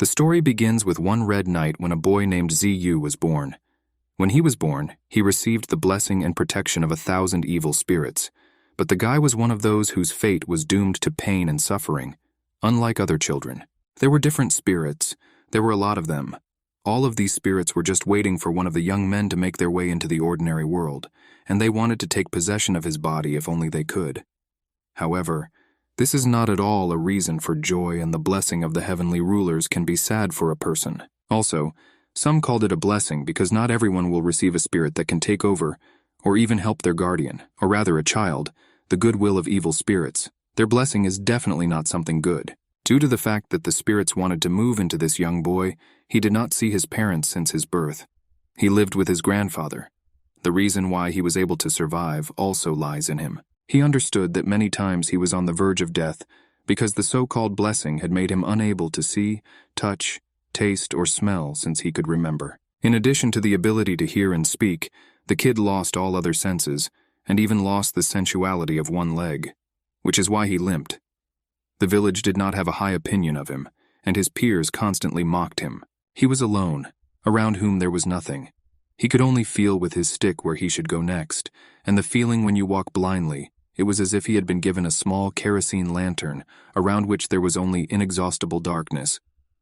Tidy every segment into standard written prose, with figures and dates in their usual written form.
The story begins with one red night when a boy named Ziyu was born. When he was born, he received the blessing and protection of 1,000 evil spirits. But the guy was one of those whose fate was doomed to pain and suffering. Unlike other children, there were different spirits. There were a lot of them. All of these spirits were just waiting for one of the young men to make their way into the ordinary world, and they wanted to take possession of his body if only they could. However, this is not at all a reason for joy, and the blessing of the heavenly rulers can be sad for a person. Also, some called it a blessing because not everyone will receive a spirit that can take over or even help their guardian, or rather a child, the goodwill of evil spirits. Their blessing is definitely not something good. Due to the fact that the spirits wanted to move into this young boy, he did not see his parents since his birth. He lived with his grandfather. The reason why he was able to survive also lies in him. He understood that many times he was on the verge of death because the so-called blessing had made him unable to see, touch, taste, or smell since he could remember. In addition to the ability to hear and speak, the kid lost all other senses and even lost the sensuality of one leg, which is why he limped. The village did not have a high opinion of him, and his peers constantly mocked him. He was alone, around whom there was nothing. He could only feel with his stick where he should go next, and the feeling when you walk blindly, it was as if he had been given a small kerosene lantern, around which there was only inexhaustible darkness.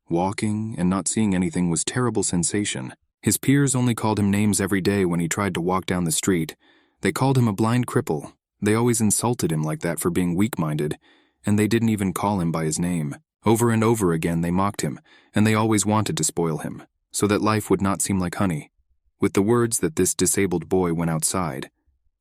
Walking and not seeing anything was a terrible sensation. His peers only called him names every day when he tried to walk down the street. They called him a blind cripple. They always insulted him like that for being weak-minded, and they didn't even call him by his name. Over and over again they mocked him, and they always wanted to spoil him, so that life would not seem like honey. With the words that this disabled boy went outside,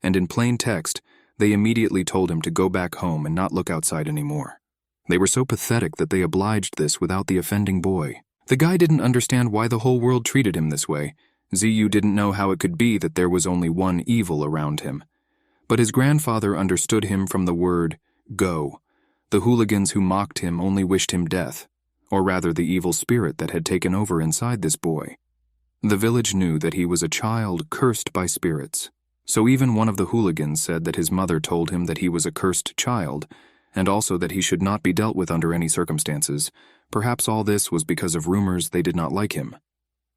and in plain text, they immediately told him to go back home and not look outside anymore. They were so pathetic that they obliged this without the offending boy. The guy didn't understand why the whole world treated him this way. Ziyu didn't know how it could be that there was only one evil around him. But his grandfather understood him from the word, go. The hooligans who mocked him only wished him death, or rather the evil spirit that had taken over inside this boy. The village knew that he was a child cursed by spirits, so even one of the hooligans said that his mother told him that he was a cursed child, and also that he should not be dealt with under any circumstances. Perhaps all this was because of rumors they did not like him.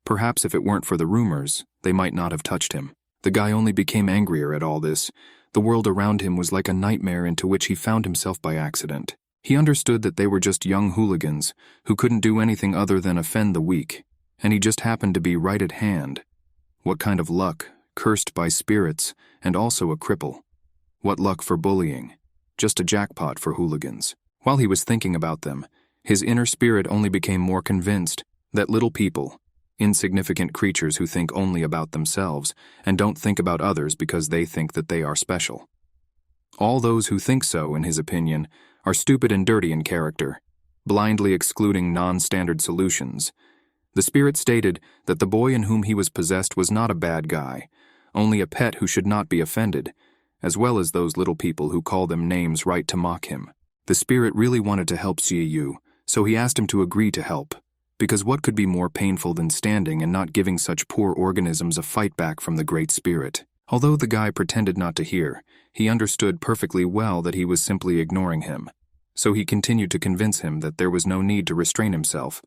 Perhaps if it weren't for the rumors, they might not have touched him. The guy only became angrier at all this. The world around him was like a nightmare into which he found himself by accident. He understood that they were just young hooligans who couldn't do anything other than offend the weak, and he just happened to be right at hand. What kind of luck, cursed by spirits, and also a cripple. What luck for bullying. Just a jackpot for hooligans. While he was thinking about them, his inner spirit only became more convinced that little people, insignificant creatures who think only about themselves and don't think about others because they think that they are special. All those who think so, in his opinion, are stupid and dirty in character, blindly excluding non-standard solutions. The spirit stated that the boy in whom he was possessed was not a bad guy, only a pet who should not be offended, as well as those little people who call them names right to mock him. The spirit really wanted to help Ziyu, so he asked him to agree to help. Because what could be more painful than standing and not giving such poor organisms a fight back from the Great Spirit? Although the guy pretended not to hear, he understood perfectly well that he was simply ignoring him. So he continued to convince him that there was no need to restrain himself,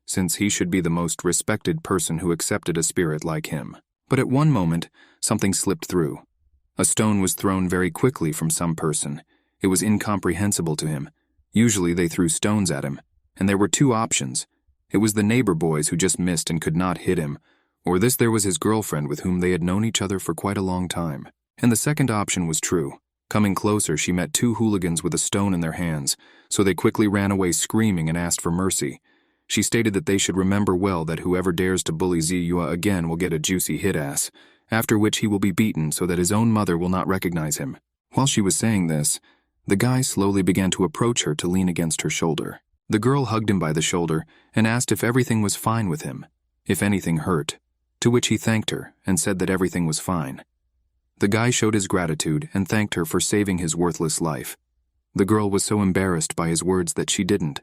since he should be the most respected person who accepted a spirit like him. But at one moment, something slipped through. A stone was thrown very quickly from some person. It was incomprehensible to him. Usually they threw stones at him, and there were two options. It was the neighbor boys who just missed and could not hit him, or this there was his girlfriend with whom they had known each other for quite a long time. And the second option was true. Coming closer, she met two hooligans with a stone in their hands, so they quickly ran away screaming and asked for mercy. She stated that they should remember well that whoever dares to bully Ziyu again will get a juicy hit-ass, after which he will be beaten so that his own mother will not recognize him. While she was saying this, the guy slowly began to approach her to lean against her shoulder. The girl hugged him by the shoulder and asked if everything was fine with him, if anything hurt, to which he thanked her and said that everything was fine. The guy showed his gratitude and thanked her for saving his worthless life. The girl was so embarrassed by his words that she didn't.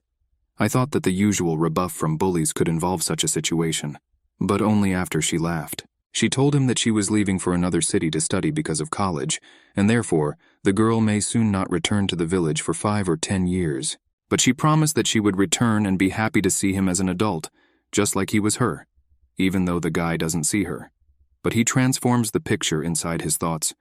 I thought that the usual rebuff from bullies could involve such a situation, but only after she laughed. She told him that she was leaving for another city to study because of college, and therefore, the girl may soon not return to the village for 5 or 10 years. But she promised that she would return and be happy to see him as an adult, just like he was her, even though the guy doesn't see her. But he transforms the picture inside his thoughts,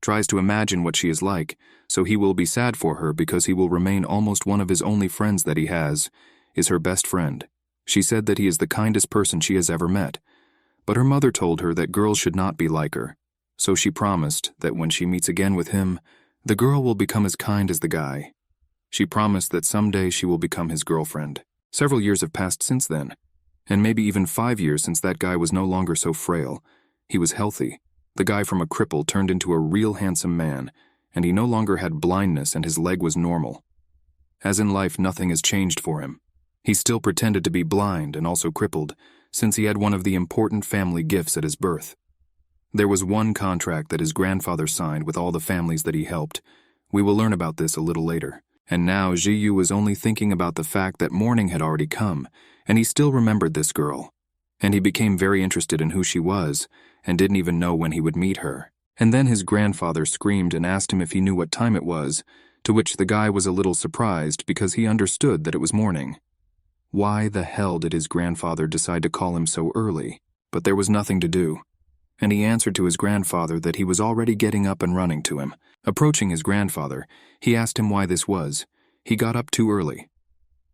tries to imagine what she is like, so he will be sad for her because he will remain almost one of his only friends that he has, is her best friend. She said that he is the kindest person she has ever met, but her mother told her that girls should not be like her, so she promised that when she meets again with him, the girl will become as kind as the guy. She promised that someday she will become his girlfriend. Several years have passed since then, and maybe even 5 years since that guy was no longer so frail. He was healthy. The guy from a cripple turned into a real handsome man, and he no longer had blindness and his leg was normal. As in life, nothing has changed for him. He still pretended to be blind and also crippled, since he had one of the important family gifts at his birth. There was one contract that his grandfather signed with all the families that he helped. We will learn about this a little later. And now Ji-yu was only thinking about the fact that morning had already come, and he still remembered this girl. And he became very interested in who she was, and didn't even know when he would meet her. And then his grandfather screamed and asked him if he knew what time it was, to which the guy was a little surprised because he understood that it was morning. Why the hell did his grandfather decide to call him so early? But there was nothing to do. And he answered to his grandfather that he was already getting up and running to him. Approaching his grandfather, he asked him why this was. He got up too early.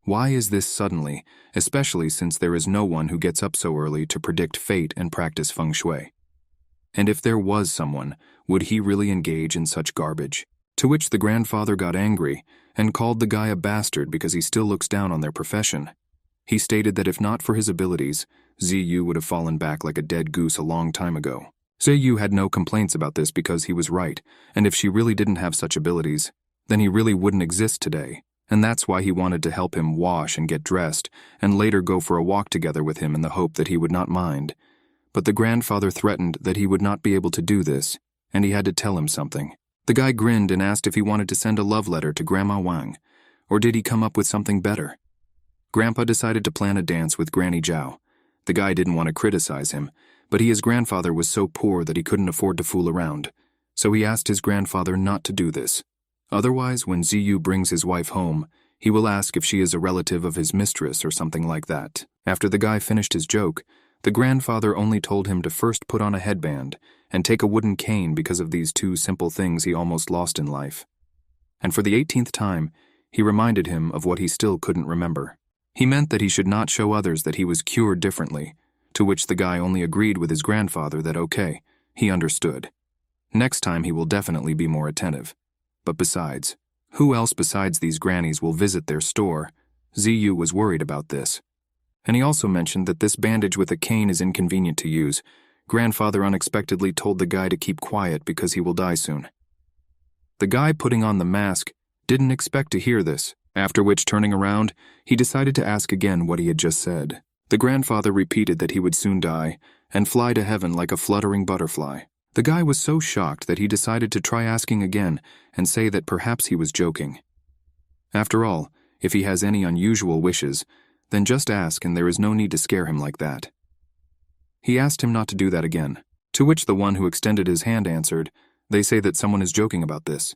Why is this suddenly, especially since there is no one who gets up so early to predict fate and practice feng shui? And if there was someone, would he really engage in such garbage? To which the grandfather got angry and called the guy a bastard because he still looks down on their profession. He stated that if not for his abilities, Ziyu would have fallen back like a dead goose a long time ago. Ziyu had no complaints about this because he was right, and if she really didn't have such abilities, then he really wouldn't exist today, and that's why he wanted to help him wash and get dressed, and later go for a walk together with him in the hope that he would not mind. But the grandfather threatened that he would not be able to do this, and he had to tell him something. The guy grinned and asked if he wanted to send a love letter to Grandma Wang, or did he come up with something better? Grandpa decided to plan a dance with Granny Zhao. The guy didn't want to criticize him, but his grandfather was so poor that he couldn't afford to fool around, so he asked his grandfather not to do this. Otherwise, when Ziyu brings his wife home, he will ask if she is a relative of his mistress or something like that. After the guy finished his joke, the grandfather only told him to first put on a headband and take a wooden cane because of these two simple things he almost lost in life. And for the 18th time, he reminded him of what he still couldn't remember. He meant that he should not show others that he was cured differently, to which the guy only agreed with his grandfather that okay, he understood. Next time he will definitely be more attentive. But besides, who else besides these grannies will visit their store? Ziyu was worried about this. And he also mentioned that this bandage with a cane is inconvenient to use. Grandfather unexpectedly told the guy to keep quiet because he will die soon. The guy putting on the mask didn't expect to hear this, after which, turning around, he decided to ask again what he had just said. The grandfather repeated that he would soon die and fly to heaven like a fluttering butterfly. The guy was so shocked that he decided to try asking again and say that perhaps he was joking. After all, if he has any unusual wishes, then just ask and there is no need to scare him like that. He asked him not to do that again, to which the one who extended his hand answered, "They say that someone is joking about this.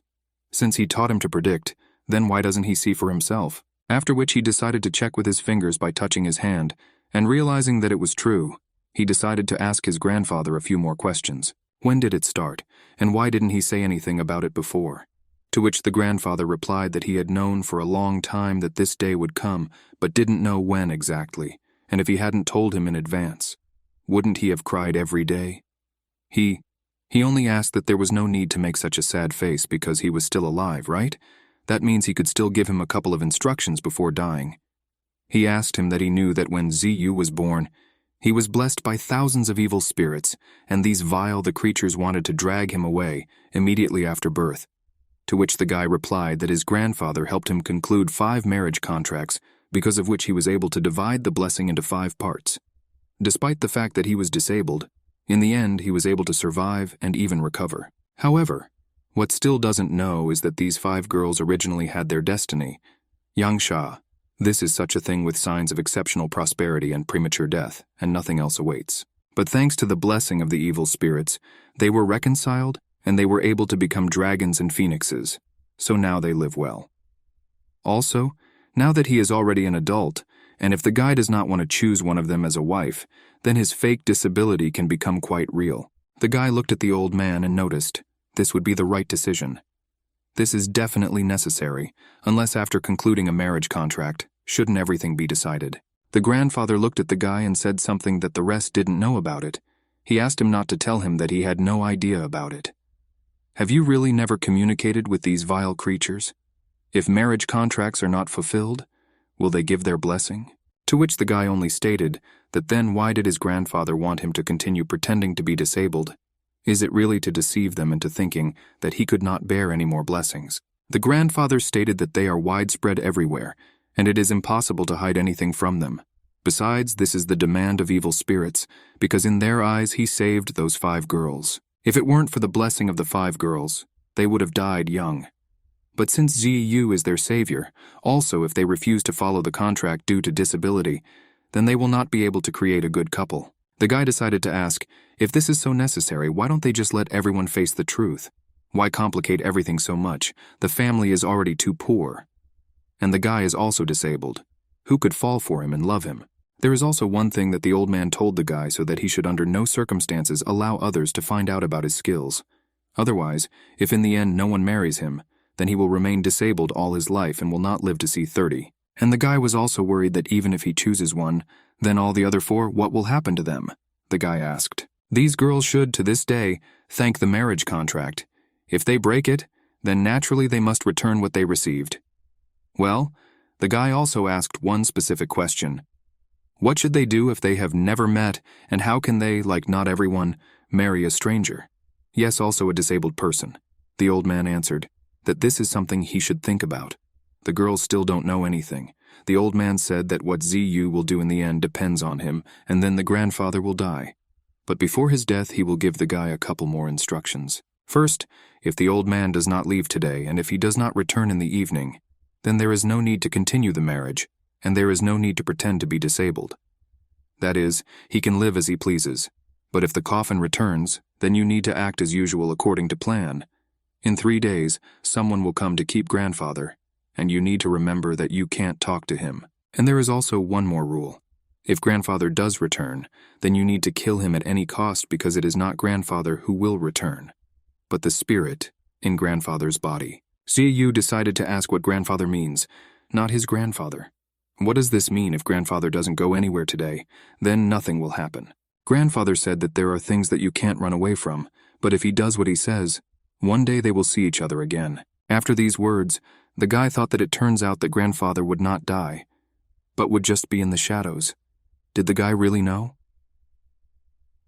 Since he taught him to predict, then why doesn't he see for himself?" After which he decided to check with his fingers by touching his hand, and realizing that it was true, he decided to ask his grandfather a few more questions. When did it start, and why didn't he say anything about it before? To which the grandfather replied that he had known for a long time that this day would come, but didn't know when exactly, and if he hadn't told him in advance, wouldn't he have cried every day? He only asked that there was no need to make such a sad face because he was still alive, right? That means he could still give him a couple of instructions before dying. He asked him that he knew that when Ziyu was born, he was blessed by thousands of evil spirits, and these the creatures wanted to drag him away immediately after birth. To which the guy replied that his grandfather helped him conclude 5 marriage contracts, because of which he was able to divide the blessing into 5 parts. Despite the fact that he was disabled, in the end he was able to survive and even recover. However, what still doesn't know is that these 5 girls originally had their destiny. Yangsha. This is such a thing with signs of exceptional prosperity and premature death, and nothing else awaits. But thanks to the blessing of the evil spirits, they were reconciled, and they were able to become dragons and phoenixes, so now they live well. Also, Now that he is already an adult, and if the guy does not want to choose one of them as a wife, then his fake disability can become quite real. The guy looked at the old man and noticed this would be the right decision. This is definitely necessary, unless after concluding a marriage contract, shouldn't everything be decided? The grandfather looked at the guy and said something that the rest didn't know about it. He asked him not to tell him that he had no idea about it. Have you really never communicated with these vile creatures? If marriage contracts are not fulfilled, will they give their blessing? To which the guy only stated that then why did his grandfather want him to continue pretending to be disabled? Is it really to deceive them into thinking that he could not bear any more blessings? The grandfather stated that they are widespread everywhere, and it is impossible to hide anything from them. Besides, this is the demand of evil spirits, because in their eyes he saved those 5 girls. If it weren't for the blessing of the 5 girls, they would have died young. But since ZU is their savior, also if they refuse to follow the contract due to disability, then they will not be able to create a good couple. The guy decided to ask, if this is so necessary, why don't they just let everyone face the truth? Why complicate everything so much? The family is already too poor. And the guy is also disabled. Who could fall for him and love him? There is also one thing that the old man told the guy so that he should under no circumstances allow others to find out about his skills. Otherwise, if in the end no one marries him, then he will remain disabled all his life and will not live to see 30. And the guy was also worried that even if he chooses one, then all the other 4, what will happen to them? The guy asked. These girls should, to this day, thank the marriage contract. If they break it, then naturally they must return what they received. Well, the guy also asked one specific question. What should they do if they have never met, and how can they, like not everyone, marry a stranger? Yes, also a disabled person. The old man answered that this is something he should think about. The girls still don't know anything. The old man said that what ZU will do in the end depends on him, and then the grandfather will die. But before his death, he will give the guy a couple more instructions. First, if the old man does not leave today, and if he does not return in the evening, then there is no need to continue the marriage, and there is no need to pretend to be disabled. That is, he can live as he pleases. But if the coffin returns, then you need to act as usual according to plan. In 3 days, someone will come to keep grandfather, and you need to remember that you can't talk to him. And there is also one more rule. If grandfather does return, then you need to kill him at any cost because it is not grandfather who will return, but the spirit in grandfather's body. ZU decided to ask what grandfather means, not his grandfather. What does this mean if grandfather doesn't go anywhere today? Then nothing will happen. Grandfather said that there are things that you can't run away from, but if he does what he says, one day they will see each other again. After these words, the guy thought that it turns out that grandfather would not die, but would just be in the shadows. Did the guy really know?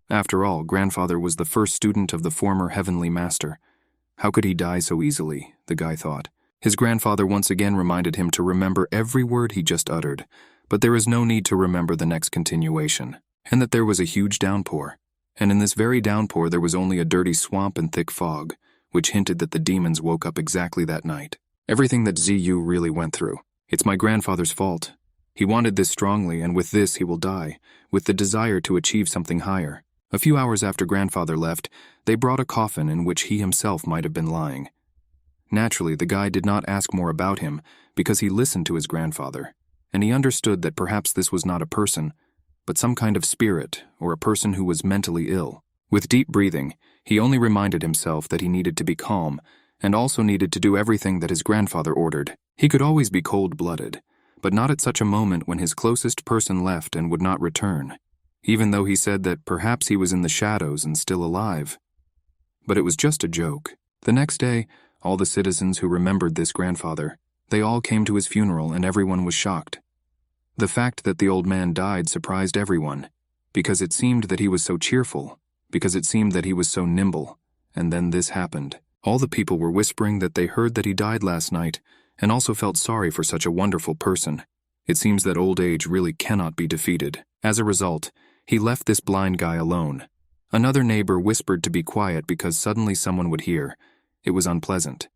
After all, grandfather was the first student of the former heavenly master. How could he die so easily, the guy thought. His grandfather once again reminded him to remember every word he just uttered, but there is no need to remember the next continuation, and that there was a huge downpour, and in this very downpour there was only a dirty swamp and thick fog, which hinted that the demons woke up exactly that night. Everything that ZU really went through. It's my grandfather's fault. He wanted this strongly, and with this he will die, with the desire to achieve something higher. A few hours after grandfather left, they brought a coffin in which he himself might have been lying. Naturally, the guy did not ask more about him because he listened to his grandfather, and he understood that perhaps this was not a person, but some kind of spirit or a person who was mentally ill. With deep breathing, he only reminded himself that he needed to be calm and also needed to do everything that his grandfather ordered. He could always be cold-blooded, but not at such a moment when his closest person left and would not return, even though he said that perhaps he was in the shadows and still alive. But it was just a joke. The next day, all the citizens who remembered this grandfather, they all came to his funeral and everyone was shocked. The fact that the old man died surprised everyone, because it seemed that he was so cheerful, because it seemed that he was so nimble, and then this happened. All the people were whispering that they heard that he died last night, and also felt sorry for such a wonderful person. It seems that old age really cannot be defeated. As a result, he left this blind guy alone. Another neighbor whispered to be quiet because suddenly someone would hear. It was unpleasant.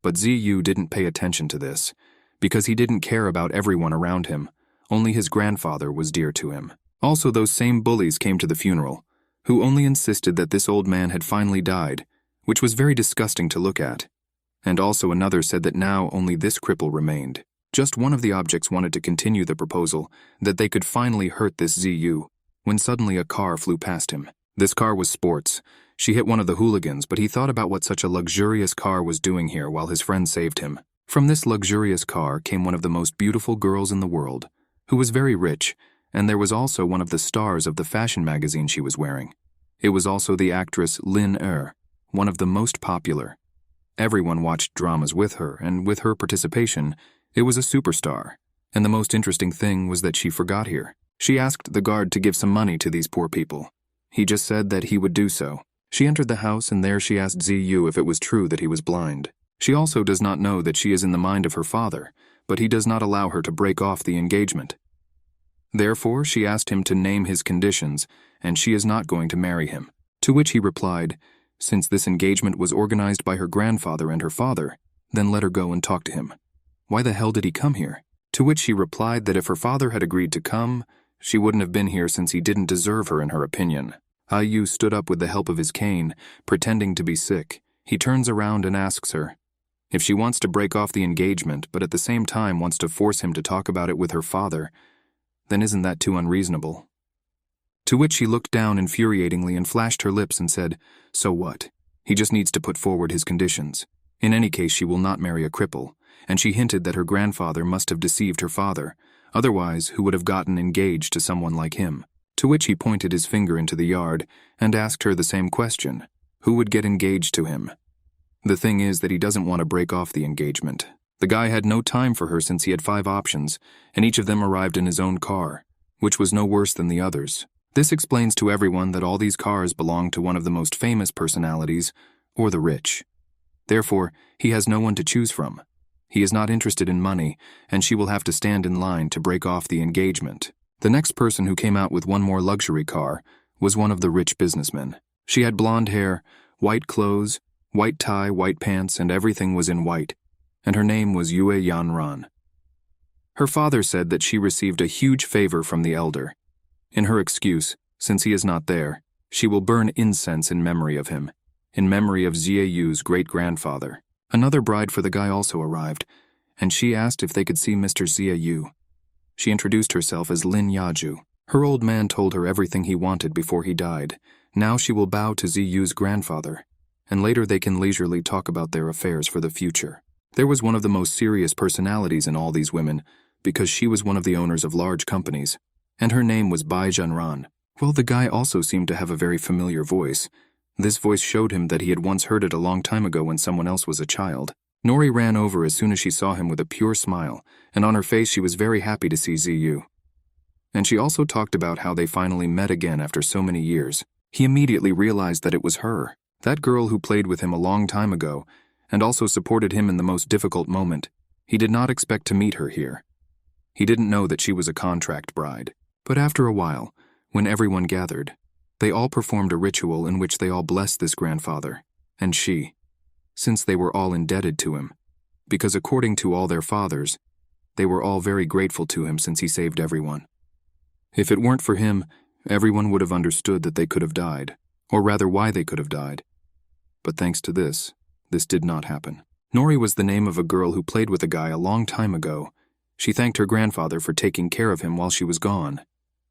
But ZU didn't pay attention to this, because he didn't care about everyone around him. Only his grandfather was dear to him. Also, those same bullies came to the funeral, who only insisted that this old man had finally died, which was very disgusting to look at. And also another said that now only this cripple remained. Just one of the objects wanted to continue the proposal, that they could finally hurt this ZU, when suddenly a car flew past him. This car was Sports. She hit one of the hooligans, but he thought about what such a luxurious car was doing here while his friend saved him. From this luxurious car came one of the most beautiful girls in the world, who was very rich, and there was also one of the stars of the fashion magazine she was wearing. It was also the actress Lin Er, one of the most popular. Everyone watched dramas with her, and with her participation, it was a superstar. And the most interesting thing was that she forgot here. She asked the guard to give some money to these poor people. He just said that he would do so. She entered the house, and there she asked ZU if it was true that he was blind. She also does not know that she is in the mind of her father, but he does not allow her to break off the engagement. Therefore, she asked him to name his conditions, and she is not going to marry him. To which he replied, since this engagement was organized by her grandfather and her father, then let her go and talk to him. Why the hell did he come here? To which she replied that if her father had agreed to come, she wouldn't have been here since he didn't deserve her in her opinion. IU stood up with the help of his cane, pretending to be sick. He turns around and asks her if she wants to break off the engagement, but at the same time wants to force him to talk about it with her father, then isn't that too unreasonable? To which she looked down infuriatingly and flashed her lips and said, so what? He just needs to put forward his conditions. In any case, she will not marry a cripple, and she hinted that her grandfather must have deceived her father, otherwise who would have gotten engaged to someone like him. To which he pointed his finger into the yard and asked her the same question, who would get engaged to him? The thing is that he doesn't want to break off the engagement. The guy had no time for her since he had 5 options, and each of them arrived in his own car, which was no worse than the others. This explains to everyone that all these cars belong to one of the most famous personalities, or the rich. Therefore, he has no one to choose from. He is not interested in money, and she will have to stand in line to break off the engagement. The next person who came out with one more luxury car was one of the rich businessmen. She had blonde hair, white clothes, white tie, white pants, and everything was in white, and her name was Yue Yanran. Her father said that she received a huge favor from the elder. In her excuse, since he is not there, she will burn incense in memory of him, in memory of Zieyu's great-grandfather. Another bride for the guy also arrived, and she asked if they could see Mr. Zieyu. She introduced herself as Lin Yaju. Her old man told her everything he wanted before he died. Now she will bow to Ziyu's grandfather, and later they can leisurely talk about their affairs for the future. There was one of the most serious personalities in all these women, because she was one of the owners of large companies, and her name was Bai Junran. Well, the guy also seemed to have a very familiar voice. This voice showed him that he had once heard it a long time ago when someone else was a child. Nori ran over as soon as she saw him with a pure smile, and on her face she was very happy to see Ziyu. And she also talked about how they finally met again after so many years. He immediately realized that it was her, that girl who played with him a long time ago, and also supported him in the most difficult moment. He did not expect to meet her here. He didn't know that she was a contract bride. But after a while, when everyone gathered, they all performed a ritual in which they all blessed this grandfather, and she, since they were all indebted to him, because according to all their fathers, they were all very grateful to him since he saved everyone. If it weren't for him, everyone would have understood that they could have died, or rather why they could have died. But thanks to this did not happen. Nori was the name of a girl who played with a guy a long time ago. She thanked her grandfather for taking care of him while she was gone.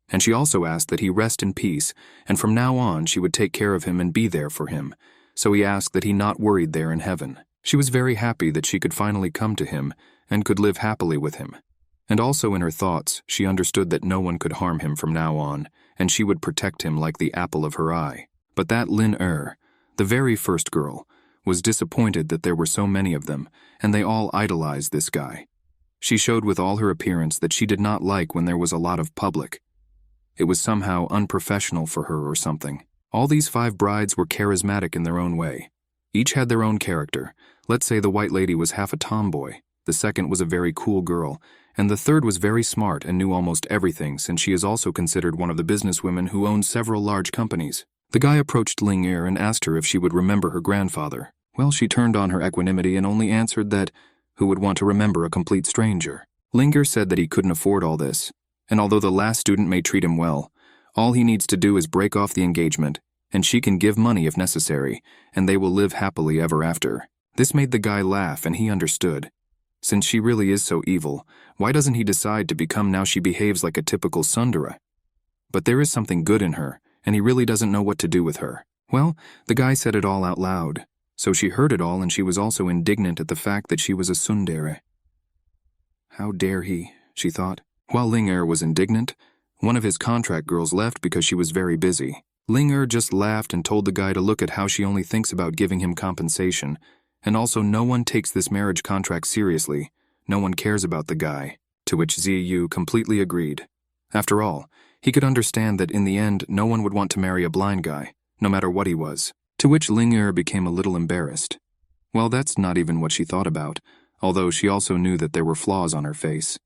And she also asked that he rest in peace, and from now on she would take care of him and be there for him. So he asked that he not worried there in heaven. She was very happy that she could finally come to him and could live happily with him. And also in her thoughts, she understood that no one could harm him from now on, and she would protect him like the apple of her eye. But that Lin Er, the very first girl, was disappointed that there were so many of them, and they all idolized this guy. She showed with all her appearance that she did not like when there was a lot of public. It was somehow unprofessional for her or something. All these 5 brides were charismatic in their own way. Each had their own character. Let's say the white lady was half a tomboy, the second was a very cool girl, and the third was very smart and knew almost everything since she is also considered one of the businesswomen who owned several large companies. The guy approached Ling Er and asked her if she would remember her grandfather. Well, she turned on her equanimity and only answered that who would want to remember a complete stranger. Ling Er said that he couldn't afford all this, and although the last student may treat him well, all he needs to do is break off the engagement, and she can give money if necessary, and they will live happily ever after. This made the guy laugh, and he understood. Since she really is so evil, why doesn't he decide to become now she behaves like a typical tsundere? But there is something good in her, and he really doesn't know what to do with her. Well, the guy said it all out loud, so she heard it all and she was also indignant at the fact that she was a tsundere. How dare he, she thought. While Ling was indignant, one of his contract girls left because she was very busy. Ling just laughed and told the guy to look at how she only thinks about giving him compensation, and also no one takes this marriage contract seriously, no one cares about the guy, to which Ziyu completely agreed. After all, he could understand that in the end no one would want to marry a blind guy, no matter what he was, to which Ling became a little embarrassed. Well, that's not even what she thought about, although she also knew that there were flaws on her face.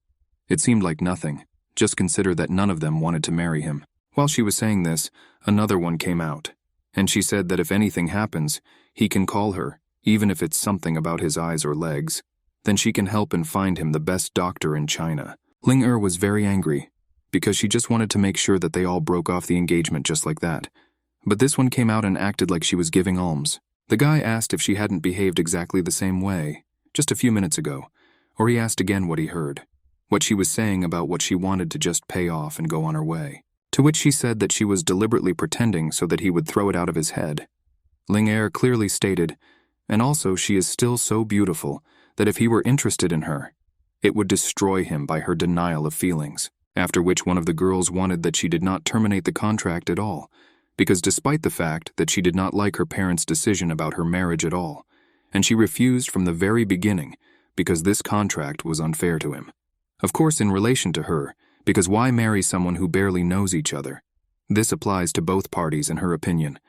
It seemed like nothing, just consider that none of them wanted to marry him. While she was saying this, another one came out, and she said that if anything happens, he can call her, even if it's something about his eyes or legs. Then she can help and find him the best doctor in China. Ling was very angry, because she just wanted to make sure that they all broke off the engagement just like that. But this one came out and acted like she was giving alms. The guy asked if she hadn't behaved exactly the same way, just a few minutes ago, or he asked again what he heard, what she was saying about what she wanted to just pay off and go on her way. To which she said that she was deliberately pretending so that he would throw it out of his head. Ling clearly stated, and also she is still so beautiful that if he were interested in her, it would destroy him by her denial of feelings. After which one of the girls wanted that she did not terminate the contract at all, because despite the fact that she did not like her parents' decision about her marriage at all, and she refused from the very beginning because this contract was unfair to him. Of course, in relation to her, because why marry someone who barely knows each other? This applies to both parties in her opinion,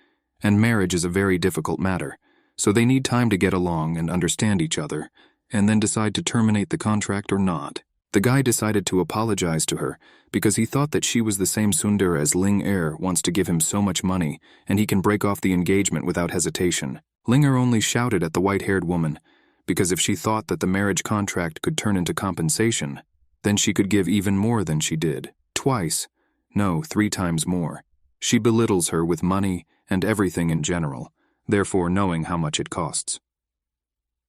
and marriage is a very difficult matter, so they need time to get along and understand each other, and then decide to terminate the contract or not. The guy decided to apologize to her because he thought that she was the same tsundere as Ling wants to give him so much money and he can break off the engagement without hesitation. Ling only shouted at the white-haired woman because if she thought that the marriage contract could turn into compensation, then she could give even more than she did. Twice. No, 3 times more. She belittles her with money and everything in general, therefore knowing how much it costs.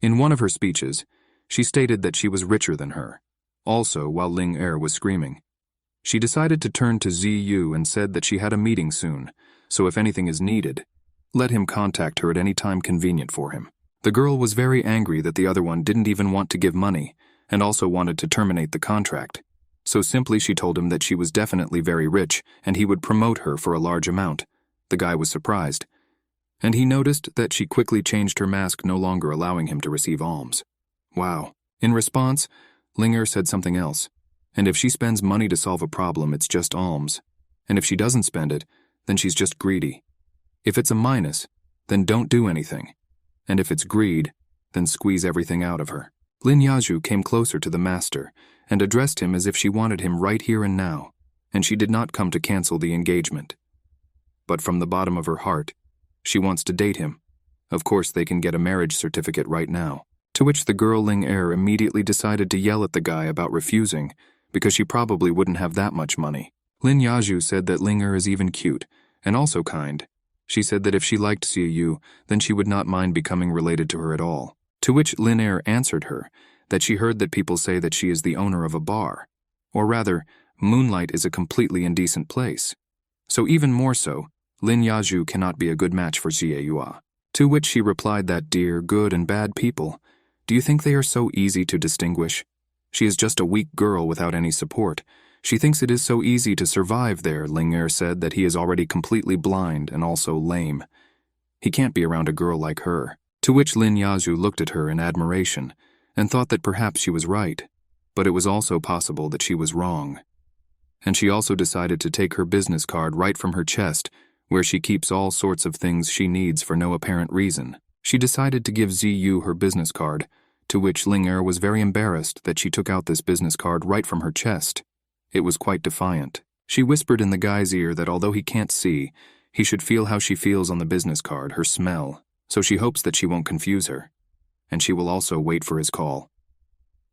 In one of her speeches, she stated that she was richer than her. Also, while Ling was screaming, she decided to turn to Ziyu and said that she had a meeting soon, so if anything is needed, let him contact her at any time convenient for him. The girl was very angry that the other one didn't even want to give money and also wanted to terminate the contract, so simply she told him that she was definitely very rich and he would promote her for a large amount. The guy was surprised, and he noticed that she quickly changed her mask, no longer allowing him to receive alms. Wow. In response, Ling said something else, and if she spends money to solve a problem, it's just alms, and if she doesn't spend it, then she's just greedy. If it's a minus, then don't do anything, and if it's greed, then squeeze everything out of her. Lin Yaju came closer to the master and addressed him as if she wanted him right here and now, and she did not come to cancel the engagement. But from the bottom of her heart, she wants to date him. Of course, they can get a marriage certificate right now. To which the girl Ling immediately decided to yell at the guy about refusing, because she probably wouldn't have that much money. Lin Yaju said that Ling is even cute, and also kind. She said that if she liked Ziyu, then she would not mind becoming related to her at all. To which Lin answered her that she heard that people say that she is the owner of a bar. Or rather, Moonlight is a completely indecent place. So even more so, Lin Yaju cannot be a good match for Ziyu. To which she replied that, dear, good and bad people, do you think they are so easy to distinguish? She is just a weak girl without any support. She thinks it is so easy to survive there. Ling said that he is already completely blind and also lame. He can't be around a girl like her. To which Lin Yaju looked at her in admiration and thought that perhaps she was right, but it was also possible that she was wrong. And she also decided to take her business card right from her chest, where she keeps all sorts of things she needs for no apparent reason. She decided to give Ziyu her business card, to which Ling was very embarrassed that she took out this business card right from her chest. It was quite defiant. She whispered in the guy's ear that although he can't see, he should feel how she feels on the business card, her smell, so she hopes that she won't confuse her. And she will also wait for his call.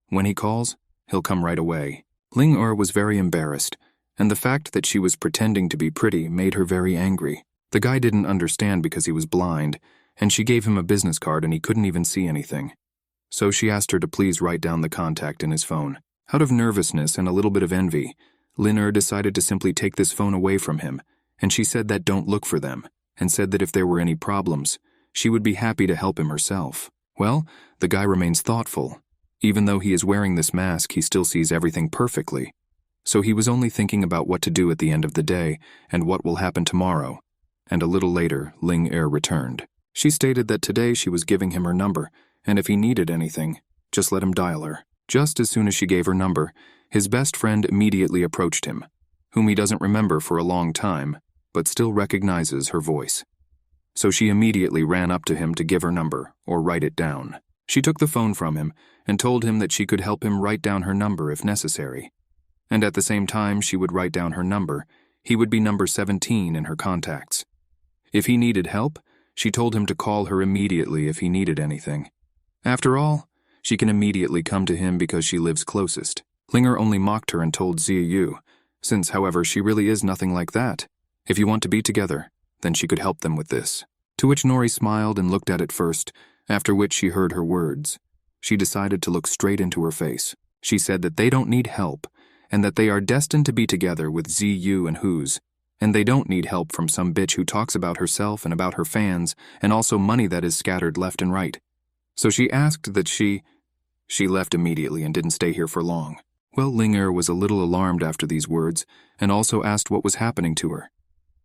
When he calls, he'll come right away. Ling was very embarrassed, and the fact that she was pretending to be pretty made her very angry. The guy didn't understand because he was blind, and she gave him a business card and he couldn't even see anything. so she asked her to please write down the contact in his phone. Out of nervousness and a little bit of envy, Lin decided to simply take this phone away from him, and she said that don't look for them, and said that if there were any problems, she would be happy to help him herself. Well, the guy remains thoughtful. Even though he is wearing this mask, he still sees everything perfectly. So he was only thinking about what to do at the end of the day and what will happen tomorrow. And a little later, Ling Er returned. She stated that today she was giving him her number, and if he needed anything, just let him dial her. Just as soon as she gave her number, his best friend immediately approached him, whom he doesn't remember for a long time, but still recognizes her voice. So she immediately ran up to him to give her number or write it down. She took the phone from him and told him that she could help him write down her number if necessary. And at the same time she would write down her number, he would be number 17 in her contacts. If he needed help, she told him to call her immediately if he needed anything. After all, she can immediately come to him because she lives closest. Linger only mocked her and told Ziyu, since, however, she really is nothing like that. If you want to be together, then she could help them with this. To which Nori smiled and looked at it first, after which she heard her words. She decided to look straight into her face. She said that they don't need help, and that they are destined to be together with Ziyu and Who's, and they don't need help from some bitch who talks about herself and about her fans, and also money that is scattered left and right. So she asked that she left immediately and didn't stay here for long. Well, Linger was a little alarmed after these words, and also asked what was happening to her.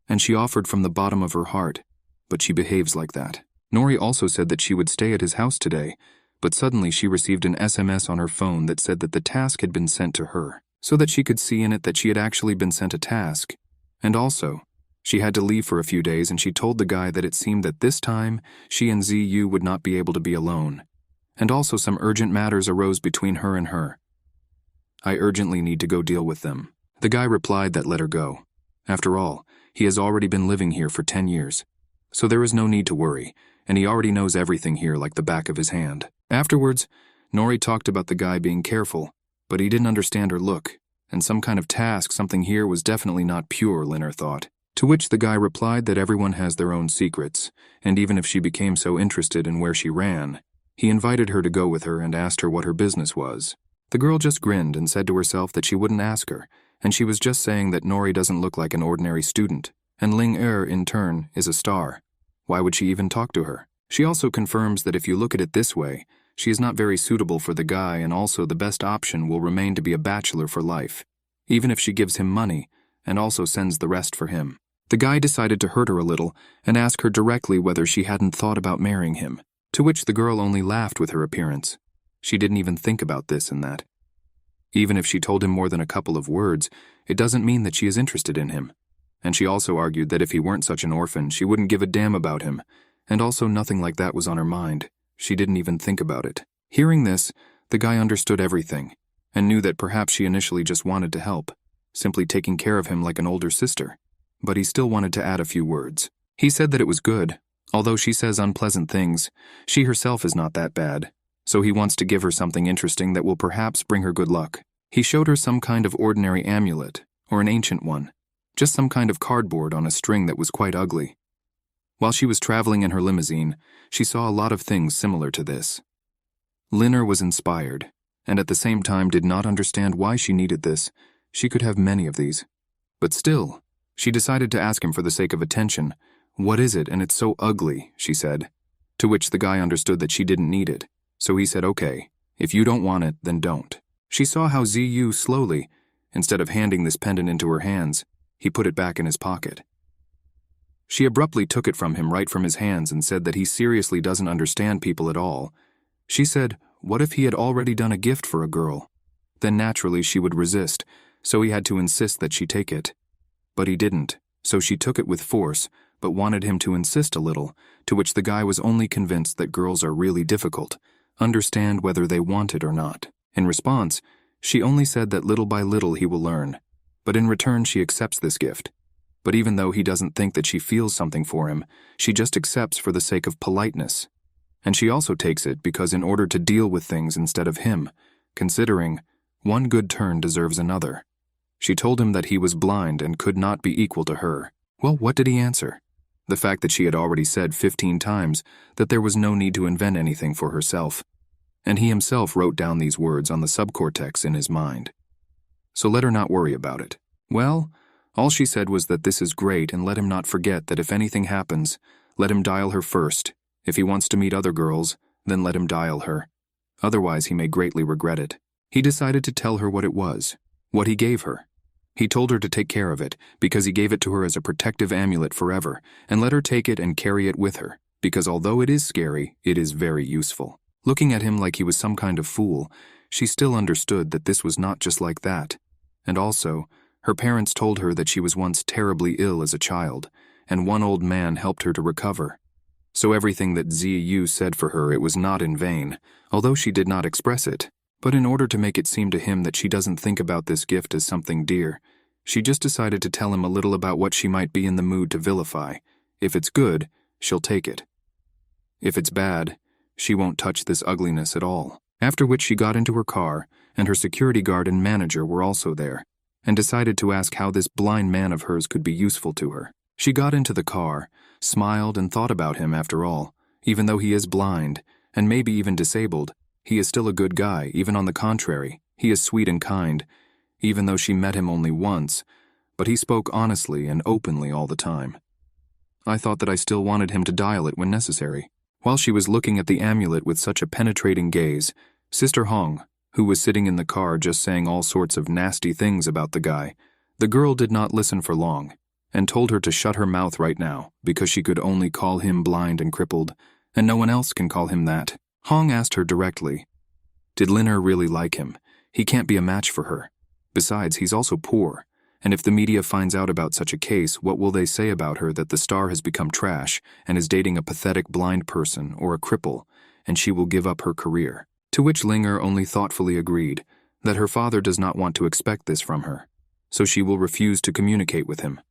And she offered from the bottom of her heart, but she behaves like that. Nori also said that she would stay at his house today, but suddenly she received an SMS on her phone that said that the task had been sent to her, so that she could see in it that she had actually been sent a task. And also, she had to leave for a few days, and she told the guy that it seemed that this time she and Ziyu would not be able to be alone. And also some urgent matters arose between her and her. I urgently need to go deal with them. The guy replied that let her go. After all, he has already been living here for 10 years. So there is no need to worry, and he already knows everything here like the back of his hand. Afterwards, Nori talked about the guy being careful, but he didn't understand her look, and some kind of task, something here was definitely not pure, Linner thought. To which the guy replied that everyone has their own secrets, and even if she became so interested in where she ran, he invited her to go with her and asked her what her business was. The girl just grinned and said to herself that she wouldn't ask her, and she was just saying that Nori doesn't look like an ordinary student, and Ling Er, in turn, is a star. Why would she even talk to her? She also confirms that if you look at it this way, she is not very suitable for the guy, and also the best option will remain to be a bachelor for life, even if she gives him money, and also sends the rest for him. The guy decided to hurt her a little and ask her directly whether she hadn't thought about marrying him, to which the girl only laughed with her appearance. She didn't even think about this and that. Even if she told him more than a couple of words, it doesn't mean that she is interested in him. And she also argued that if he weren't such an orphan, she wouldn't give a damn about him, and also nothing like that was on her mind. She didn't even think about it. Hearing this, the guy understood everything, and knew that perhaps she initially just wanted to help, simply taking care of him like an older sister. But he still wanted to add a few words. He said that it was good. Although she says unpleasant things, she herself is not that bad, so he wants to give her something interesting that will perhaps bring her good luck. He showed her some kind of ordinary amulet, or an ancient one, just some kind of cardboard on a string that was quite ugly. While she was traveling in her limousine, she saw a lot of things similar to this. Linner was inspired, and at the same time did not understand why she needed this. She could have many of these. But still, she decided to ask him for the sake of attention. "What is it, and it's so ugly," she said. To which the guy understood that she didn't need it, so he said, "Okay, if you don't want it, then don't." She saw how Ziyu slowly, instead of handing this pendant into her hands, he put it back in his pocket. She abruptly took it from him right from his hands and said that he seriously doesn't understand people at all. She said, what if he had already done a gift for a girl? Then naturally she would resist, so he had to insist that she take it. But he didn't, so she took it with force, but wanted him to insist a little, to which the guy was only convinced that girls are really difficult, understand whether they want it or not. In response, she only said that little by little he will learn, but in return she accepts this gift. But even though he doesn't think that she feels something for him, she just accepts for the sake of politeness. And she also takes it because in order to deal with things instead of him, considering one good turn deserves another. She told him that he was blind and could not be equal to her. Well, what did he answer? The fact that she had already said 15 times that there was no need to invent anything for herself. and he himself wrote down these words on the subcortex in his mind. So let her not worry about it. Well, all she said was that this is great and let him not forget that if anything happens, let him dial her first. If he wants to meet other girls, then let him dial her. Otherwise he may greatly regret it. He decided to tell her what it was, what he gave her. He told her to take care of it, because he gave it to her as a protective amulet forever, and let her take it and carry it with her, because although it is scary, it is very useful. Looking at him like he was some kind of fool, she still understood that this was not just like that. And also, her parents told her that she was once terribly ill as a child, and one old man helped her to recover. So everything that Ziyu said for her, it was not in vain, although she did not express it. But in order to make it seem to him that she doesn't think about this gift as something dear, she just decided to tell him a little about what she might be in the mood to vilify. If it's good, she'll take it. If it's bad, she won't touch this ugliness at all. After which she got into her car, and her security guard and manager were also there, and decided to ask how this blind man of hers could be useful to her. She got into the car, smiled and thought about him after all. Even though he is blind, and maybe even disabled, he is still a good guy. Even on the contrary, he is sweet and kind, even though she met him only once, but he spoke honestly and openly all the time. I thought that I still wanted him to dial it when necessary. While she was looking at the amulet with such a penetrating gaze, Sister Hong, who was sitting in the car just saying all sorts of nasty things about the guy, the girl did not listen for long, and told her to shut her mouth right now, because she could only call him blind and crippled, and no one else can call him that. Hong asked her directly, did Linner really like him? He can't be a match for her. Besides, he's also poor, and if the media finds out about such a case, what will they say about her that the star has become trash and is dating a pathetic blind person or a cripple, and she will give up her career? To which Linger only thoughtfully agreed that her father does not want to expect this from her, so she will refuse to communicate with him.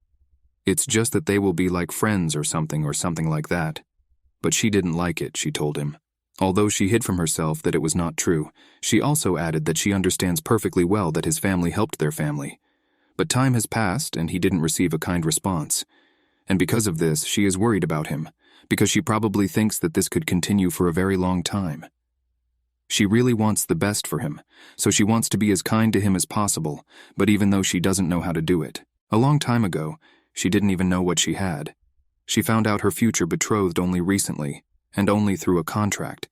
It's just that they will be like friends or something like that. But she didn't like it, she told him. Although she hid from herself that it was not true, she also added that she understands perfectly well that his family helped their family. But time has passed and he didn't receive a kind response. And because of this, she is worried about him, because she probably thinks that this could continue for a very long time. She really wants the best for him, so she wants to be as kind to him as possible, but even though she doesn't know how to do it. A long time ago, she didn't even know what she had. She found out her future betrothed only recently, and only through a contract.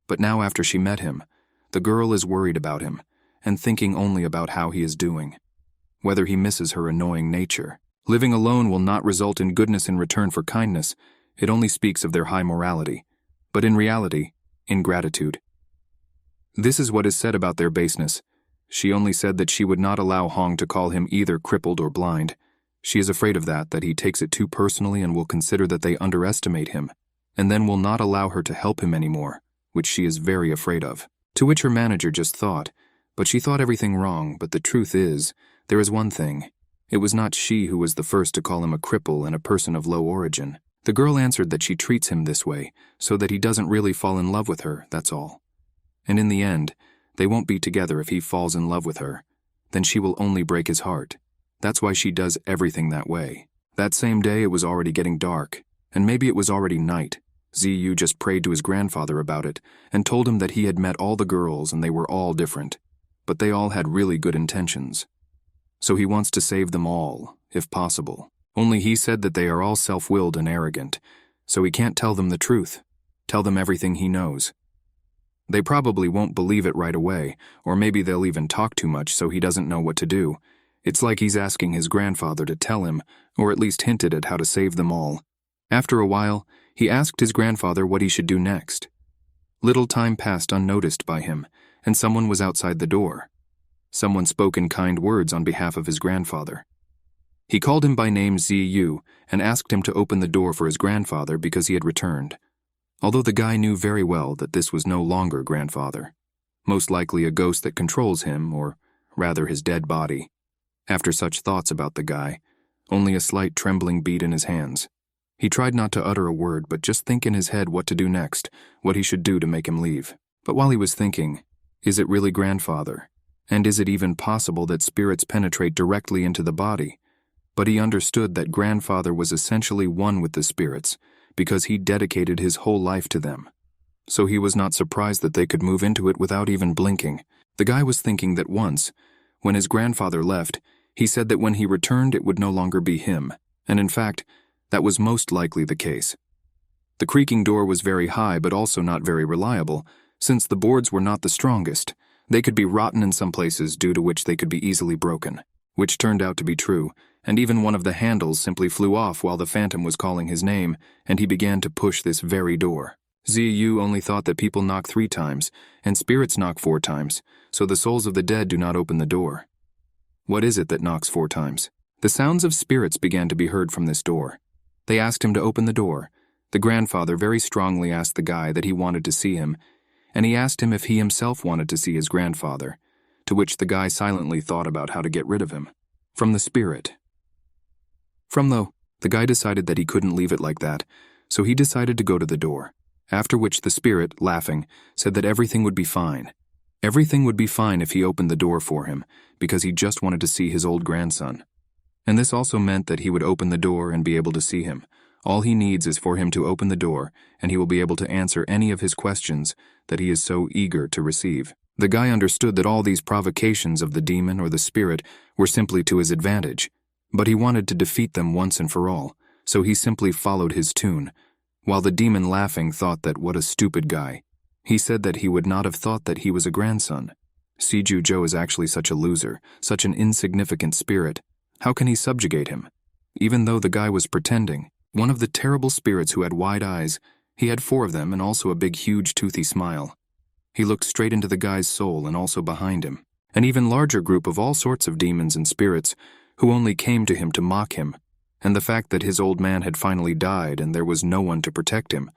But now after she met him, the girl is worried about him, and thinking only about how he is doing. Whether he misses her annoying nature. Living alone will not result in goodness in return for kindness. It only speaks of their high morality. But in reality, ingratitude. This is what is said about their baseness. She only said that she would not allow Hong to call him either crippled or blind. She is afraid of that he takes it too personally and will consider that they underestimate him, and then will not allow her to help him anymore, which she is very afraid of. To which her manager just thought, but she thought everything wrong, but the truth is, there is one thing. It was not she who was the first to call him a cripple and a person of low origin. The girl answered that she treats him this way, so that he doesn't really fall in love with her, that's all. And in the end, they won't be together if he falls in love with her. Then she will only break his heart. That's why she does everything that way. That same day it was already getting dark, and maybe it was already night. Ziyu just prayed to his grandfather about it, and told him that he had met all the girls and they were all different, but they all had really good intentions. So he wants to save them all, if possible. Only he said that they are all self-willed and arrogant, so he can't tell them the truth, tell them everything he knows. They probably won't believe it right away, or maybe they'll even talk too much so he doesn't know what to do. It's like he's asking his grandfather to tell him, or at least hinted at how to save them all. After a while, he asked his grandfather what he should do next. Little time passed unnoticed by him, and someone was outside the door. Someone spoke in kind words on behalf of his grandfather. He called him by name Ziyu and asked him to open the door for his grandfather because he had returned. Although the guy knew very well that this was no longer grandfather. Most likely a ghost that controls him, or rather his dead body. After such thoughts about the guy, only a slight trembling beat in his hands. He tried not to utter a word, but just think in his head what to do next, what he should do to make him leave. But while he was thinking, is it really grandfather? And is it even possible that spirits penetrate directly into the body? But he understood that grandfather was essentially one with the spirits, because he dedicated his whole life to them. so he was not surprised that they could move into it without even blinking. The guy was thinking that once, when his grandfather left, he said that when he returned it would no longer be him, and in fact, that was most likely the case. The creaking door was very high but also not very reliable, since the boards were not the strongest. They could be rotten in some places, due to which they could be easily broken, which turned out to be true, and even one of the handles simply flew off while the phantom was calling his name, and he began to push this very door. Ziyu only thought that people knock 3 times, and spirits knock 4 times, so the souls of the dead do not open the door. What is it that knocks 4 times? The sounds of spirits began to be heard from this door. They asked him to open the door. The grandfather very strongly asked the guy that he wanted to see him, and he asked him if he himself wanted to see his grandfather, to which the guy silently thought about how to get rid of him. From the spirit. The guy decided that he couldn't leave it like that, so he decided to go to the door, after which the spirit, laughing, said that everything would be fine. Everything would be fine if he opened the door for him, because he just wanted to see his old grandson. And this also meant that he would open the door and be able to see him. All he needs is for him to open the door, and he will be able to answer any of his questions that he is so eager to receive. The guy understood that all these provocations of the demon or the spirit were simply to his advantage, but he wanted to defeat them once and for all, so he simply followed his tune, while the demon, laughing, thought that what a stupid guy. He said that he would not have thought that he was a grandson. Seiju Joe is actually such a loser, such an insignificant spirit. How can he subjugate him? Even though the guy was pretending, one of the terrible spirits who had wide eyes, he had 4 of them and also a big huge toothy smile. He looked straight into the guy's soul and also behind him. An even larger group of all sorts of demons and spirits who only came to him to mock him, and the fact that his old man had finally died and there was no one to protect him.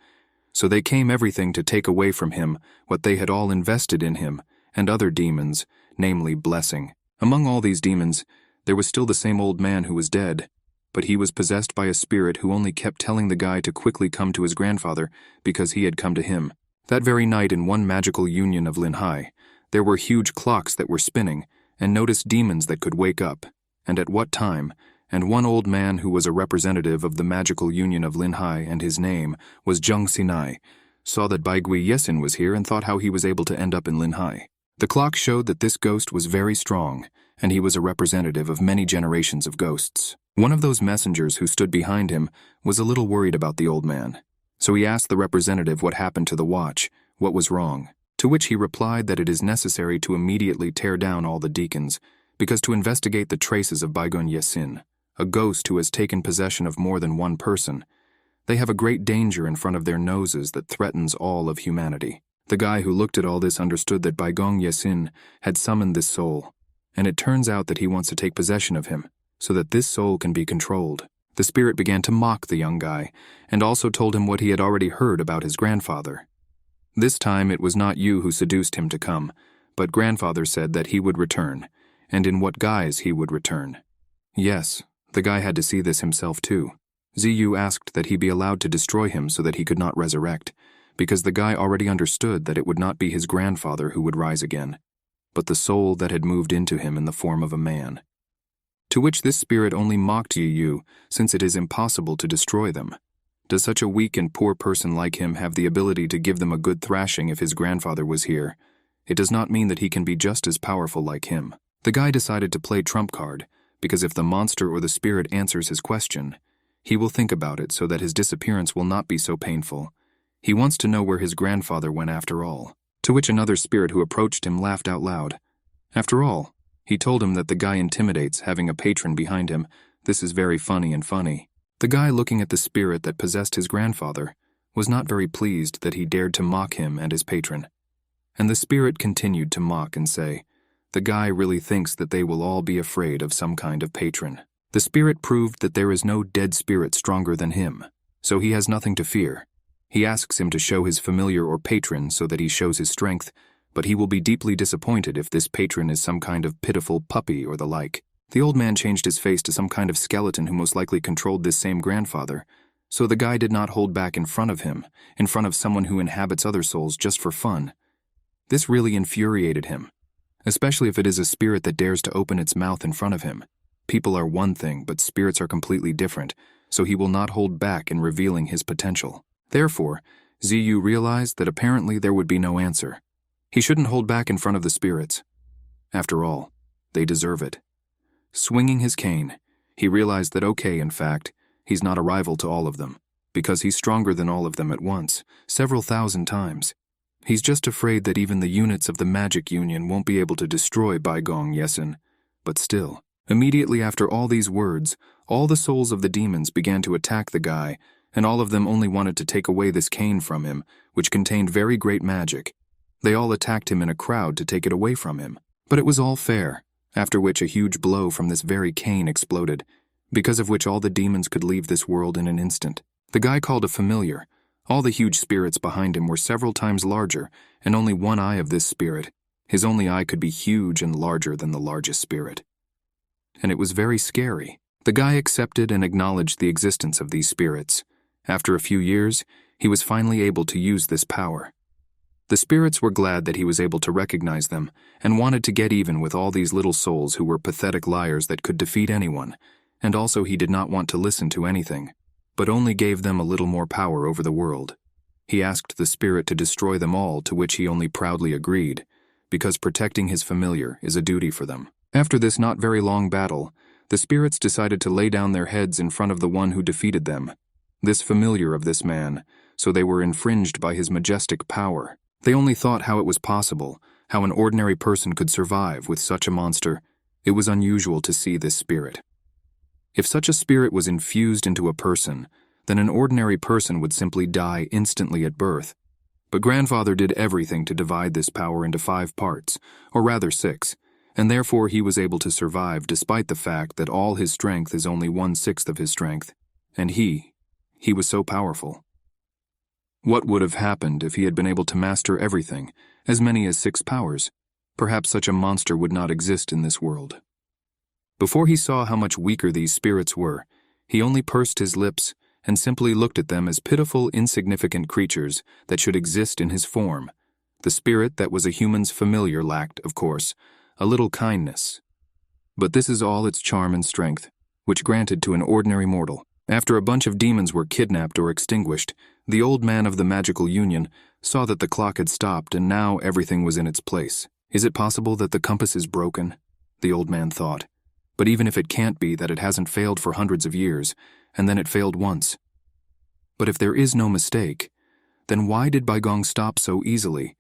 So they came everything to take away from him what they had all invested in him, and other demons, namely blessing. Among all these demons, there was still the same old man who was dead, but he was possessed by a spirit who only kept telling the guy to quickly come to his grandfather because he had come to him. That very night in one magical union of Linhai, there were huge clocks that were spinning, and noticed demons that could wake up, and at what time, and one old man who was a representative of the magical union of Linhai, and his name was Jung Sinai, saw that Baigui Yesin was here and thought how he was able to end up in Linhai. The clock showed that this ghost was very strong, and he was a representative of many generations of ghosts. One of those messengers who stood behind him was a little worried about the old man, so he asked the representative what happened to the watch, what was wrong, to which he replied that it is necessary to immediately tear down all the deacons, because to investigate the traces of Baigun Yesin, a ghost who has taken possession of more than one person, they have a great danger in front of their noses that threatens all of humanity. The guy who looked at all this understood that Baigun Yesin had summoned this soul, and it turns out that he wants to take possession of him, so that this soul can be controlled. The spirit began to mock the young guy, and also told him what he had already heard about his grandfather. This time it was not you who seduced him to come, but grandfather said that he would return, and in what guise he would return. Yes, the guy had to see this himself too. Ziyu asked that he be allowed to destroy him so that he could not resurrect, because the guy already understood that it would not be his grandfather who would rise again, but the soul that had moved into him in the form of a man. To which this spirit only mocked Yu, since it is impossible to destroy them. Does such a weak and poor person like him have the ability to give them a good thrashing if his grandfather was here? It does not mean that he can be just as powerful like him. The guy decided to play trump card, because if the monster or the spirit answers his question, he will think about it so that his disappearance will not be so painful. He wants to know where his grandfather went after all. To which another spirit who approached him laughed out loud. After all, he told him that the guy intimidates, having a patron behind him. This is very funny and funny. The guy, looking at the spirit that possessed his grandfather, was not very pleased that he dared to mock him and his patron. And the spirit continued to mock and say, the guy really thinks that they will all be afraid of some kind of patron. The spirit proved that there is no dead spirit stronger than him, so he has nothing to fear. He asks him to show his familiar or patron so that he shows his strength, but he will be deeply disappointed if this patron is some kind of pitiful puppy or the like. The old man changed his face to some kind of skeleton who most likely controlled this same grandfather, so the guy did not hold back in front of him, in front of someone who inhabits other souls just for fun. This really infuriated him, especially if it is a spirit that dares to open its mouth in front of him. People are one thing, but spirits are completely different, so he will not hold back in revealing his potential. Therefore, Ziyu realized that apparently there would be no answer. He shouldn't hold back in front of the spirits. After all, they deserve it. Swinging his cane, he realized that in fact, he's not a rival to all of them, because he's stronger than all of them at once, several thousand times. He's just afraid that even the units of the Magic Union won't be able to destroy Baigong Yesin. But still, immediately after all these words, all the souls of the demons began to attack the guy, and all of them only wanted to take away this cane from him, which contained very great magic. They all attacked him in a crowd to take it away from him. But it was all fair, after which a huge blow from this very cane exploded, because of which all the demons could leave this world in an instant. The guy called a familiar. All the huge spirits behind him were several times larger, and only one eye of this spirit. His only eye could be huge and larger than the largest spirit. And it was very scary. The guy accepted and acknowledged the existence of these spirits. After a few years, he was finally able to use this power. The spirits were glad that he was able to recognize them, and wanted to get even with all these little souls who were pathetic liars that could defeat anyone, and also he did not want to listen to anything, but only gave them a little more power over the world. He asked the spirit to destroy them all, to which he only proudly agreed, because protecting his familiar is a duty for them. After this not very long battle, the spirits decided to lay down their heads in front of the one who defeated them, this familiar of this man, so they were infringed by his majestic power. They only thought how it was possible, how an ordinary person could survive with such a monster. It was unusual to see this spirit. If such a spirit was infused into a person, then an ordinary person would simply die instantly at birth. But grandfather did everything to divide this power into 5 parts, or rather 6, and therefore he was able to survive despite the fact that all his strength is only 1/6 of his strength, and he was so powerful. What would have happened if he had been able to master everything, as many as 6 powers? Perhaps such a monster would not exist in this world. Before he saw how much weaker these spirits were, he only pursed his lips and simply looked at them as pitiful, insignificant creatures that should exist in his form. The spirit that was a human's familiar lacked, of course, a little kindness. But this is all its charm and strength, which granted to an ordinary mortal. After a bunch of demons were kidnapped or extinguished, the old man of the magical union saw that the clock had stopped and now everything was in its place. Is it possible that the compass is broken? The old man thought. But even if it can't be that it hasn't failed for hundreds of years, and then it failed once. But if there is no mistake, then why did Baigong stop so easily?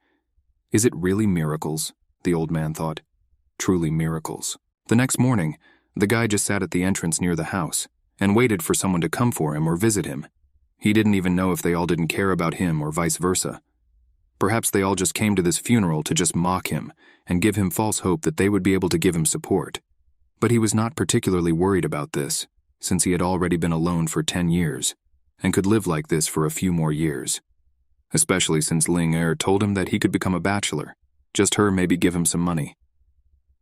Is it really miracles? The old man thought. Truly miracles. The next morning, the guy just sat at the entrance near the house and waited for someone to come for him or visit him. He didn't even know if they all didn't care about him or vice versa. Perhaps they all just came to this funeral to just mock him and give him false hope that they would be able to give him support. But he was not particularly worried about this, since he had already been alone for 10 years and could live like this for a few more years. Especially since Ling Er told him that he could become a bachelor, just her maybe give him some money.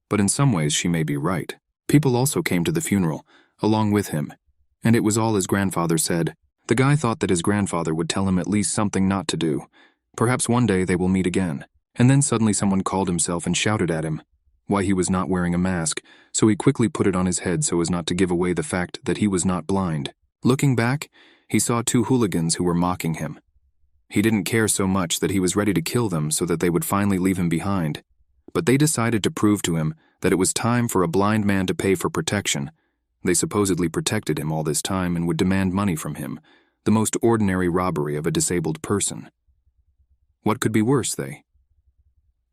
But in some ways she may be right. People also came to the funeral, along with him, and it was all his grandfather said. The guy thought that his grandfather would tell him at least something not to do. Perhaps one day they will meet again. And then suddenly someone called himself and shouted at him why he was not wearing a mask, so he quickly put it on his head so as not to give away the fact that he was not blind. Looking back, he saw 2 hooligans who were mocking him. He didn't care so much that he was ready to kill them so that they would finally leave him behind. But they decided to prove to him that it was time for a blind man to pay for protection. They supposedly protected him all this time and would demand money from him, the most ordinary robbery of a disabled person. What could be worse,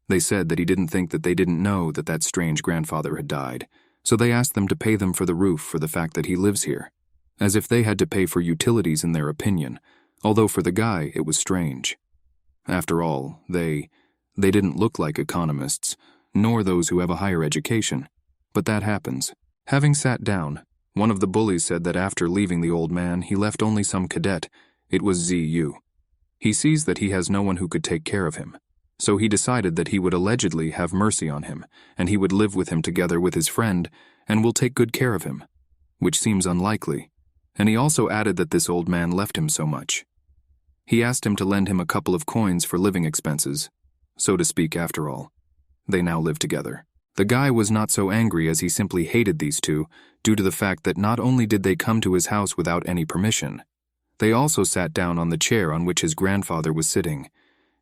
They said that he didn't think that they didn't know that that strange grandfather had died, so they asked them to pay them for the roof for the fact that he lives here, as if they had to pay for utilities in their opinion, although for the guy it was strange. After all, they didn't look like economists, nor those who have a higher education, but that happens. Having sat down, one of the bullies said that after leaving the old man, he left only some cadet. It was Ziyu. He sees that he has no one who could take care of him, so he decided that he would allegedly have mercy on him, and he would live with him together with his friend, and will take good care of him, which seems unlikely. And he also added that this old man left him so much. He asked him to lend him a couple of coins for living expenses, so to speak after all. They now live together. The guy was not so angry as he simply hated these two due to the fact that not only did they come to his house without any permission, They also sat down on the chair on which his grandfather was sitting,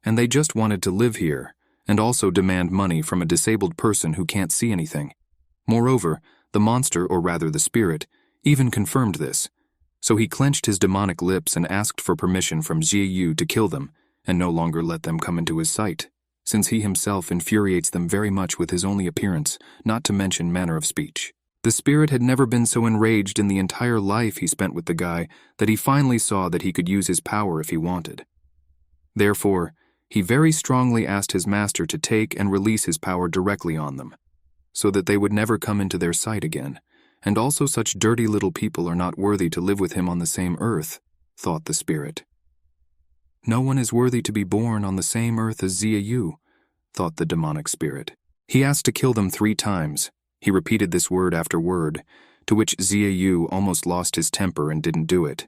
and they just wanted to live here, and also demand money from a disabled person who can't see anything. Moreover, the monster, or rather the spirit, even confirmed this, so he clenched his demonic lips and asked for permission from Ziyu to kill them, and no longer let them come into his sight, since he himself infuriates them very much with his only appearance, not to mention manner of speech. The spirit had never been so enraged in the entire life he spent with the guy that he finally saw that he could use his power if he wanted. Therefore, he very strongly asked his master to take and release his power directly on them, so that they would never come into their sight again, and also such dirty little people are not worthy to live with him on the same earth, thought the spirit. No one is worthy to be born on the same earth as Ziyu, thought the demonic spirit. He asked to kill them 3 times. He repeated this word after word, to which Ziyu almost lost his temper and didn't do it.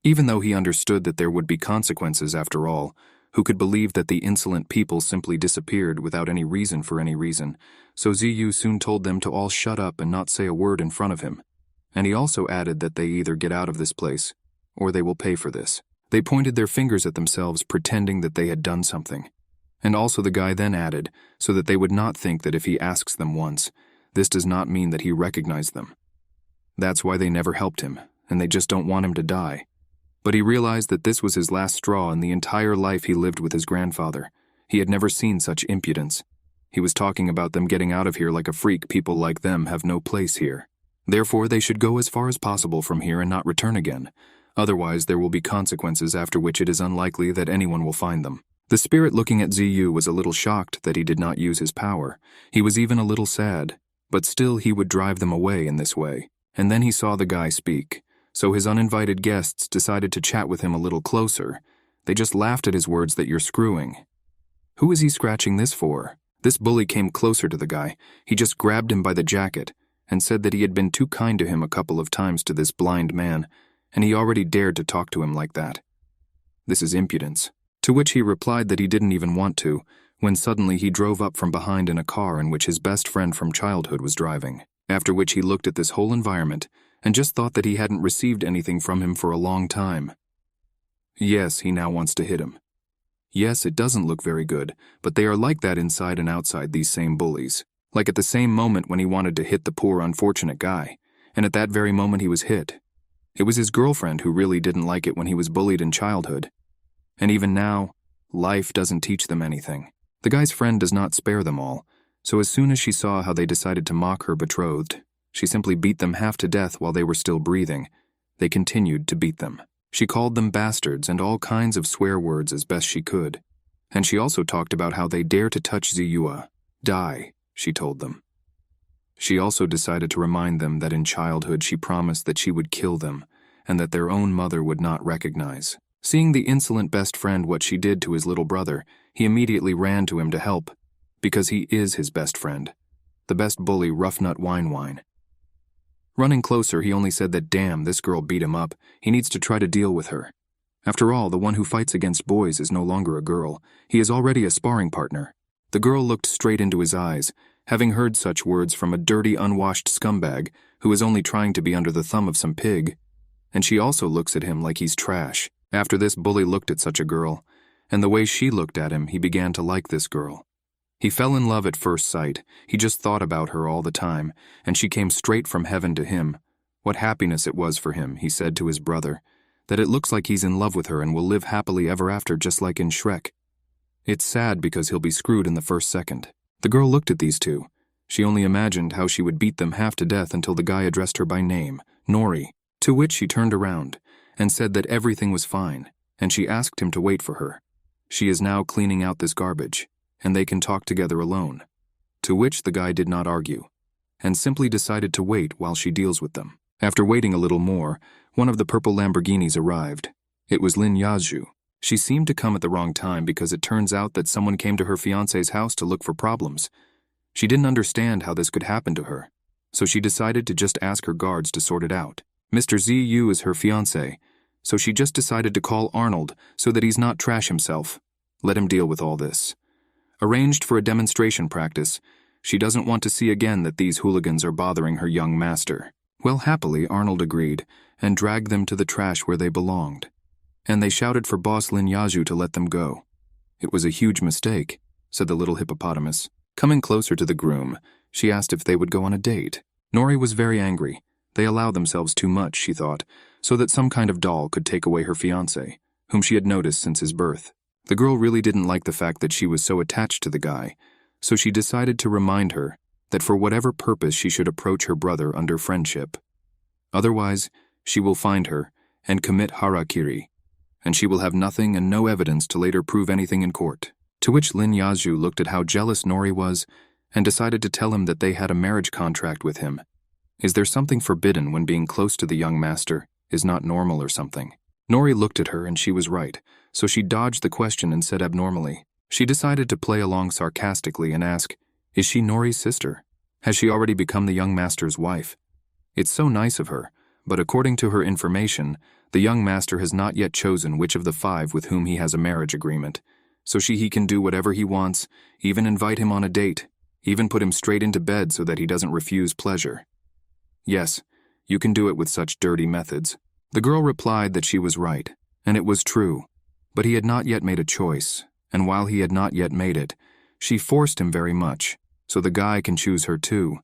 Even though he understood that there would be consequences after all, who could believe that the insolent people simply disappeared without any reason for any reason, so Ziyu soon told them to all shut up and not say a word in front of him. And he also added that they either get out of this place, or they will pay for this. They pointed their fingers at themselves, pretending that they had done something. And also the guy then added, so that they would not think that if he asks them once, this does not mean that he recognized them. That's why they never helped him, and they just don't want him to die. But he realized that this was his last straw in the entire life he lived with his grandfather. He had never seen such impudence. He was talking about them getting out of here like a freak. People like them have no place here. Therefore, they should go as far as possible from here and not return again. Otherwise, there will be consequences after which it is unlikely that anyone will find them. The spirit looking at Ziyu was a little shocked that he did not use his power. He was even a little sad, but still he would drive them away in this way. And then he saw the guy speak, so his uninvited guests decided to chat with him a little closer. They just laughed at his words that you're screwing. Who is he scratching this for? This bully came closer to the guy. He just grabbed him by the jacket and said that he had been too kind to him a couple of times to this blind man, and he already dared to talk to him like that. This is impudence. To which he replied that he didn't even want to, when suddenly he drove up from behind in a car in which his best friend from childhood was driving, after which he looked at this whole environment and just thought that he hadn't received anything from him for a long time. Yes, he now wants to hit him. Yes, it doesn't look very good, but they are like that inside and outside, these same bullies. Like at the same moment when he wanted to hit the poor unfortunate guy, and at that very moment he was hit. It was his girlfriend who really didn't like it when he was bullied in childhood. And even now, life doesn't teach them anything. The guy's friend does not spare them all, so as soon as she saw how they decided to mock her betrothed, she simply beat them half to death while they were still breathing. They continued to beat them. She called them bastards and all kinds of swear words as best she could. And she also talked about how they dare to touch Ziyua. Die, she told them. She also decided to remind them that in childhood she promised that she would kill them, and that their own mother would not recognize. Seeing the insolent best friend what she did to his little brother, he immediately ran to him to help, because he is his best friend, the best bully, Roughnut Wine. Running closer, he only said that damn, this girl beat him up, he needs to try to deal with her. After all, the one who fights against boys is no longer a girl, he is already a sparring partner. The girl looked straight into his eyes, having heard such words from a dirty, unwashed scumbag who is only trying to be under the thumb of some pig. And she also looks at him like he's trash. After this, bully looked at such a girl, and the way she looked at him, he began to like this girl. He fell in love at first sight. He just thought about her all the time, and she came straight from heaven to him. What happiness it was for him, he said to his brother, that it looks like he's in love with her and will live happily ever after, just like in Shrek. It's sad because he'll be screwed in the first second. The girl looked at these two. She only imagined how she would beat them half to death until the guy addressed her by name, Nori, to which she turned around and said that everything was fine, and she asked him to wait for her. She is now cleaning out this garbage, and they can talk together alone. To which the guy did not argue, and simply decided to wait while she deals with them. After waiting a little more, one of the purple Lamborghinis arrived. It was Lin Yazhu. She seemed to come at the wrong time because it turns out that someone came to her fiancé's house to look for problems. She didn't understand how this could happen to her, so she decided to just ask her guards to sort it out. Mr. Ziyu is her fiancé, so she just decided to call Arnold so that he's not trash himself. Let him deal with all this. Arranged for a demonstration practice, she doesn't want to see again that these hooligans are bothering her young master. Well, happily, Arnold agreed, and dragged them to the trash where they belonged. And they shouted for Boss Lin Yaju to let them go. "It was a huge mistake," said the little hippopotamus. Coming closer to the groom, she asked if they would go on a date. Nori was very angry. They allowed themselves too much, she thought, so that some kind of doll could take away her fiancé, whom she had noticed since his birth. The girl really didn't like the fact that she was so attached to the guy, so she decided to remind her that for whatever purpose she should approach her brother under friendship. Otherwise, she will find her and commit harakiri, and she will have nothing and no evidence to later prove anything in court. To which Lin Yaju looked at how jealous Nori was and decided to tell him that they had a marriage contract with him. Is there something forbidden when being close to the young master is not normal or something? Nori looked at her and she was right, so she dodged the question and said abnormally. She decided to play along sarcastically and ask, "Is she Nori's sister? Has she already become the young master's wife? It's so nice of her, but according to her information, the young master has not yet chosen which of the 5 with whom he has a marriage agreement, so he can do whatever he wants, even invite him on a date, even put him straight into bed so that he doesn't refuse pleasure. Yes, you can do it with such dirty methods." The girl replied that she was right, and it was true, but he had not yet made a choice, and while he had not yet made it, she forced him very much, so the guy can choose her too,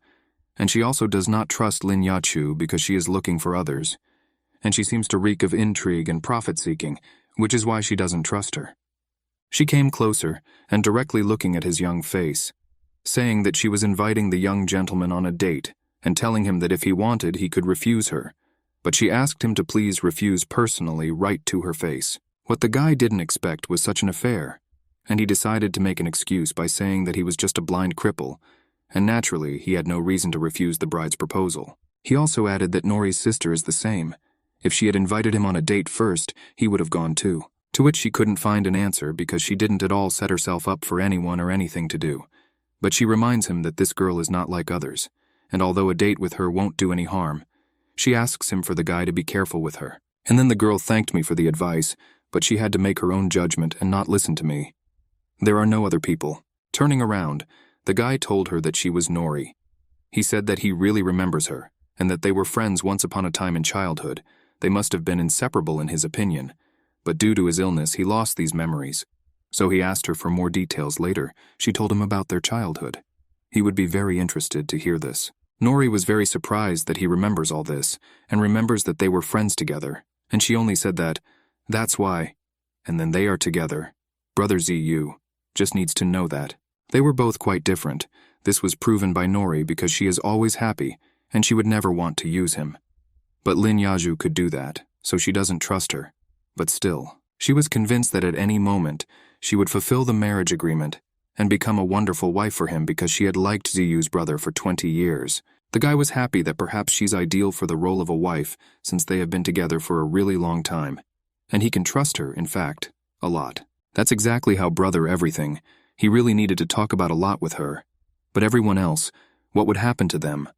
and she also does not trust Lin Yachu because she is looking for others, and she seems to reek of intrigue and profit-seeking, which is why she doesn't trust her. She came closer and directly looking at his young face, saying that she was inviting the young gentleman on a date and telling him that if he wanted, he could refuse her, but she asked him to please refuse personally right to her face. What the guy didn't expect was such an affair, and he decided to make an excuse by saying that he was just a blind cripple, and naturally he had no reason to refuse the bride's proposal. He also added that Nori's sister is the same. If she had invited him on a date first, he would have gone too. To which she couldn't find an answer because she didn't at all set herself up for anyone or anything to do. But she reminds him that this girl is not like others, and although a date with her won't do any harm, she asks him for the guy to be careful with her. And then the girl thanked me for the advice, but she had to make her own judgment and not listen to me. There are no other people. Turning around, the guy told her that she was Nori. He said that he really remembers her, and that they were friends once upon a time in childhood. They must have been inseparable in his opinion, but due to his illness he lost these memories. So he asked her for more details later. She told him about their childhood. He would be very interested to hear this. Nori was very surprised that he remembers all this, and remembers that they were friends together, and she only said that, "That's why," and then they are together. Brother ZU just needs to know that. They were both quite different. This was proven by Nori because she is always happy, and she would never want to use him. But Lin Yaju could do that, so she doesn't trust her. But still, she was convinced that at any moment, she would fulfill the marriage agreement and become a wonderful wife for him because she had liked Ziyu's brother for 20 years. The guy was happy that perhaps she's ideal for the role of a wife since they have been together for a really long time. And he can trust her, in fact, a lot. That's exactly how brother everything. He really needed to talk about a lot with her. But everyone else, what would happen to them?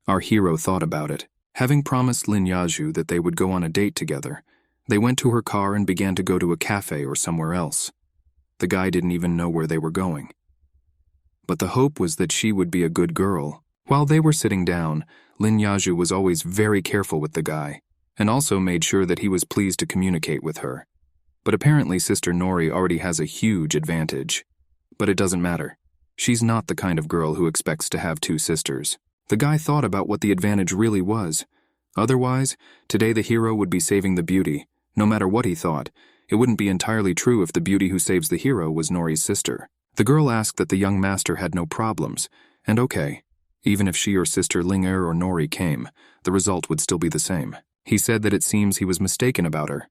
Our hero thought about it. Having promised Lin Yaju that they would go on a date together, they went to her car and began to go to a cafe or somewhere else. The guy didn't even know where they were going. But the hope was that she would be a good girl. While they were sitting down, Lin Yaju was always very careful with the guy, and also made sure that he was pleased to communicate with her. But apparently Sister Nori already has a huge advantage. But it doesn't matter. She's not the kind of girl who expects to have 2 sisters. The guy thought about what the advantage really was. Otherwise, today the hero would be saving the beauty. No matter what he thought, it wouldn't be entirely true if the beauty who saves the hero was Nori's sister. The girl asked that the young master had no problems, and okay, even if she or Sister Ling-er or Nori came, the result would still be the same. He said that it seems he was mistaken about her.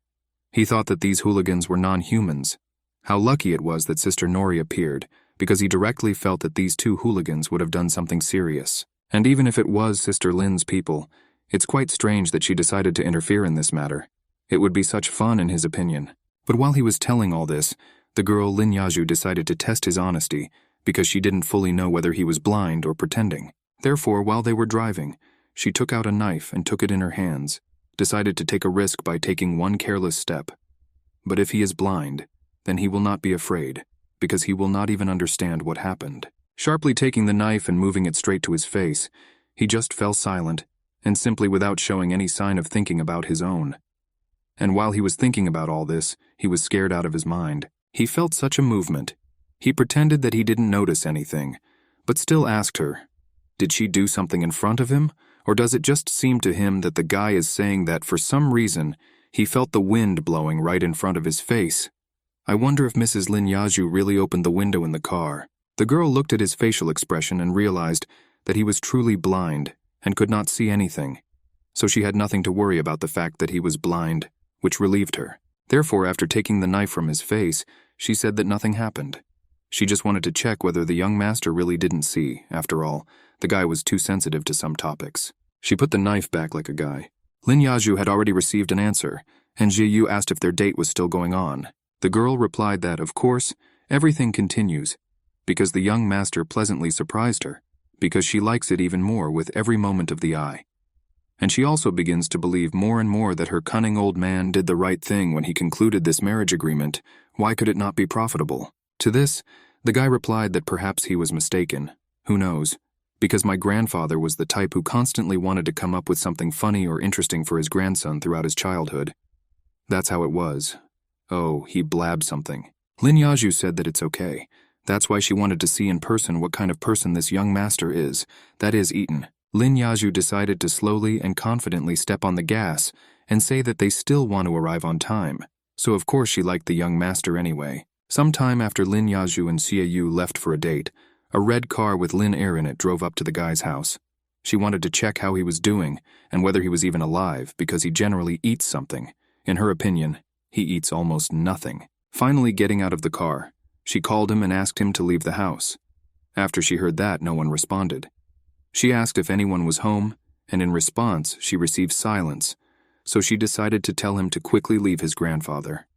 He thought that these hooligans were non-humans. How lucky it was that Sister Nori appeared, because he directly felt that these 2 hooligans would have done something serious. And even if it was Sister Lin's people, it's quite strange that she decided to interfere in this matter. It would be such fun in his opinion. But while he was telling all this, the girl Lin Yaju decided to test his honesty because she didn't fully know whether he was blind or pretending. Therefore, while they were driving, she took out a knife and took it in her hands, decided to take a risk by taking one careless step. But if he is blind, then he will not be afraid, because he will not even understand what happened. Sharply taking the knife and moving it straight to his face, he just fell silent and simply without showing any sign of thinking about his own. And while he was thinking about all this, he was scared out of his mind. He felt such a movement. He pretended that he didn't notice anything, but still asked her, did she do something in front of him, or does it just seem to him that the guy is saying that for some reason he felt the wind blowing right in front of his face? I wonder if Mrs. Lin Yaju really opened the window in the car. The girl looked at his facial expression and realized that he was truly blind and could not see anything, so she had nothing to worry about the fact that he was blind, which relieved her. Therefore, after taking the knife from his face, she said that nothing happened. She just wanted to check whether the young master really didn't see. After all, the guy was too sensitive to some topics. She put the knife back like a guy. Lin Yaju had already received an answer, and Ji Yu asked if their date was still going on. The girl replied that, of course, everything continues, because the young master pleasantly surprised her, because she likes it even more with every moment of the eye. And she also begins to believe more and more that her cunning old man did the right thing when he concluded this marriage agreement. Why could it not be profitable? To this, the guy replied that perhaps he was mistaken. Who knows? Because my grandfather was the type who constantly wanted to come up with something funny or interesting for his grandson throughout his childhood. That's how it was. Oh, he blabbed something. Lin Yaju said that it's okay. That's why she wanted to see in person what kind of person this young master is, that is, Eaton. Lin Yaju decided to slowly and confidently step on the gas and say that they still want to arrive on time. So of course she liked the young master anyway. Some time after Lin Yaju and Xie Yu left for a date, a red car with Lin Er in it drove up to the guy's house. She wanted to check how he was doing and whether he was even alive, because he generally eats something. In her opinion, he eats almost nothing. Finally getting out of the car, she called him and asked him to leave the house. After she heard that, no one responded. She asked if anyone was home, and in response, she received silence, so she decided to tell him to quickly leave his grandfather.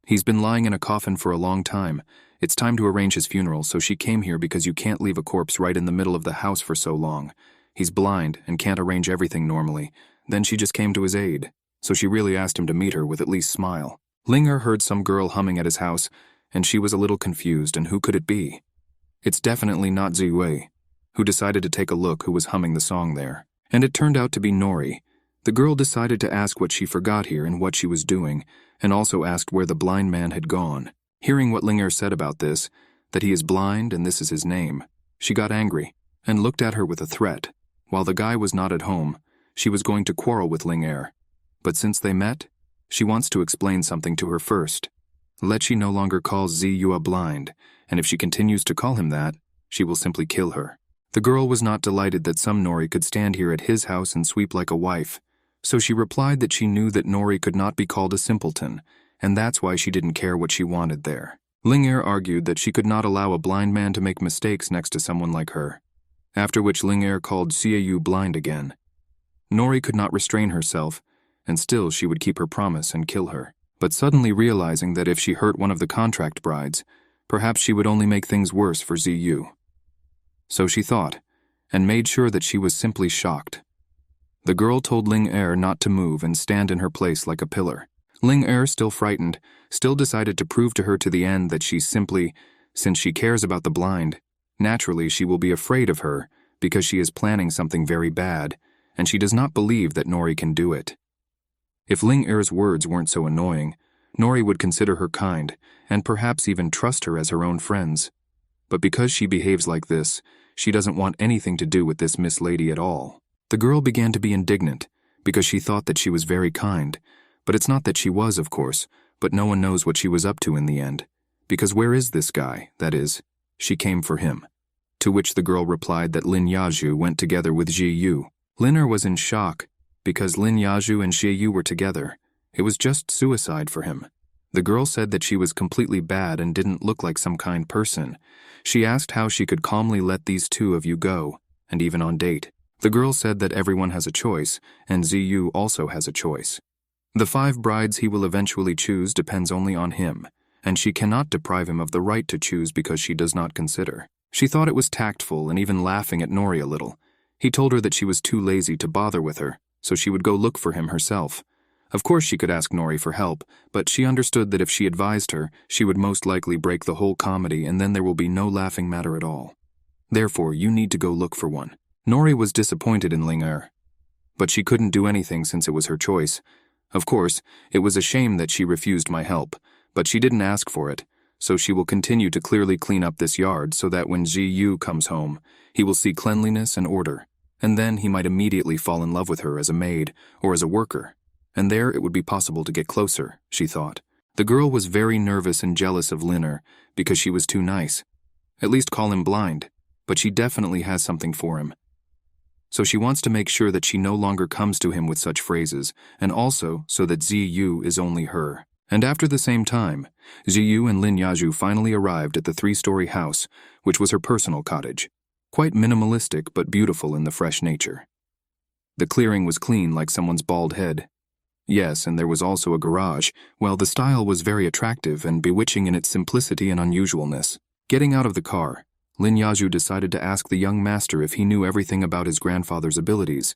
He's been lying in a coffin for a long time. It's time to arrange his funeral, so she came here because you can't leave a corpse right in the middle of the house for so long. He's blind and can't arrange everything normally. Then she just came to his aid, so she really asked him to meet her with at least smile. Linger heard some girl humming at his house, and she was a little confused, and who could it be? It's definitely not Ziwei, who decided to take a look who was humming the song there. And it turned out to be Nori. The girl decided to ask what she forgot here and what she was doing, and also asked where the blind man had gone. Hearing what Linger said about this, that he is blind and this is his name, she got angry and looked at her with a threat. While the guy was not at home, she was going to quarrel with Linger. But since they met, she wants to explain something to her first. Let she no longer calls Ziyue blind, and if she continues to call him that, she will simply kill her. The girl was not delighted that some Nori could stand here at his house and sweep like a wife, so she replied that she knew that Nori could not be called a simpleton, and that's why she didn't care what she wanted there. Linger argued that she could not allow a blind man to make mistakes next to someone like her, after which Linger called Xiaoyu blind again. Nori could not restrain herself, and still she would keep her promise and kill her, but suddenly realizing that if she hurt one of the contract brides, perhaps she would only make things worse for Ziyu. So she thought, and made sure that she was simply shocked. The girl told Ling Er not to move and stand in her place like a pillar. Ling Er, still frightened, still decided to prove to her to the end that she simply, since she cares about the blind, naturally she will be afraid of her because she is planning something very bad, and she does not believe that Nori can do it. If Ling Er's words weren't so annoying, Nori would consider her kind and perhaps even trust her as her own friends. But because she behaves like this, she doesn't want anything to do with this Miss Lady at all. The girl began to be indignant because she thought that she was very kind, but it's not that she was, of course, but no one knows what she was up to in the end. Because where is this guy, that is? She came for him. To which the girl replied that Lin Yaju went together with Ji Yu. Liner was in shock because Lin Yaju and Ji Yu were together. It was just suicide for him. The girl said that she was completely bad and didn't look like some kind person. She asked how she could calmly let these two of you go, and even on date. The girl said that everyone has a choice, and Ziyu also has a choice. The 5 brides he will eventually choose depends only on him, and she cannot deprive him of the right to choose because she does not consider. She thought it was tactful and even laughing at Nori a little. He told her that she was too lazy to bother with her, so she would go look for him herself. Of course she could ask Nori for help, but she understood that if she advised her, she would most likely break the whole comedy and then there will be no laughing matter at all. Therefore, you need to go look for one. Nori was disappointed in Ling Er, but she couldn't do anything since it was her choice. Of course, it was a shame that she refused my help, but she didn't ask for it, so she will continue to clearly clean up this yard so that when Ziyu comes home, he will see cleanliness and order, and then he might immediately fall in love with her as a maid or as a worker, and there it would be possible to get closer, she thought. The girl was very nervous and jealous of Linner because she was too nice. At least call him blind, but she definitely has something for him. So she wants to make sure that she no longer comes to him with such phrases, and also so that Ziyu is only her. And after the same time, Ziyu and Lin Yaju finally arrived at the 3-story house, which was her personal cottage. Quite minimalistic but beautiful in the fresh nature. The clearing was clean like someone's bald head. Yes, and there was also a garage. Well, the style was very attractive and bewitching in its simplicity and unusualness. Getting out of the car, Lin Yaju decided to ask the young master if he knew everything about his grandfather's abilities,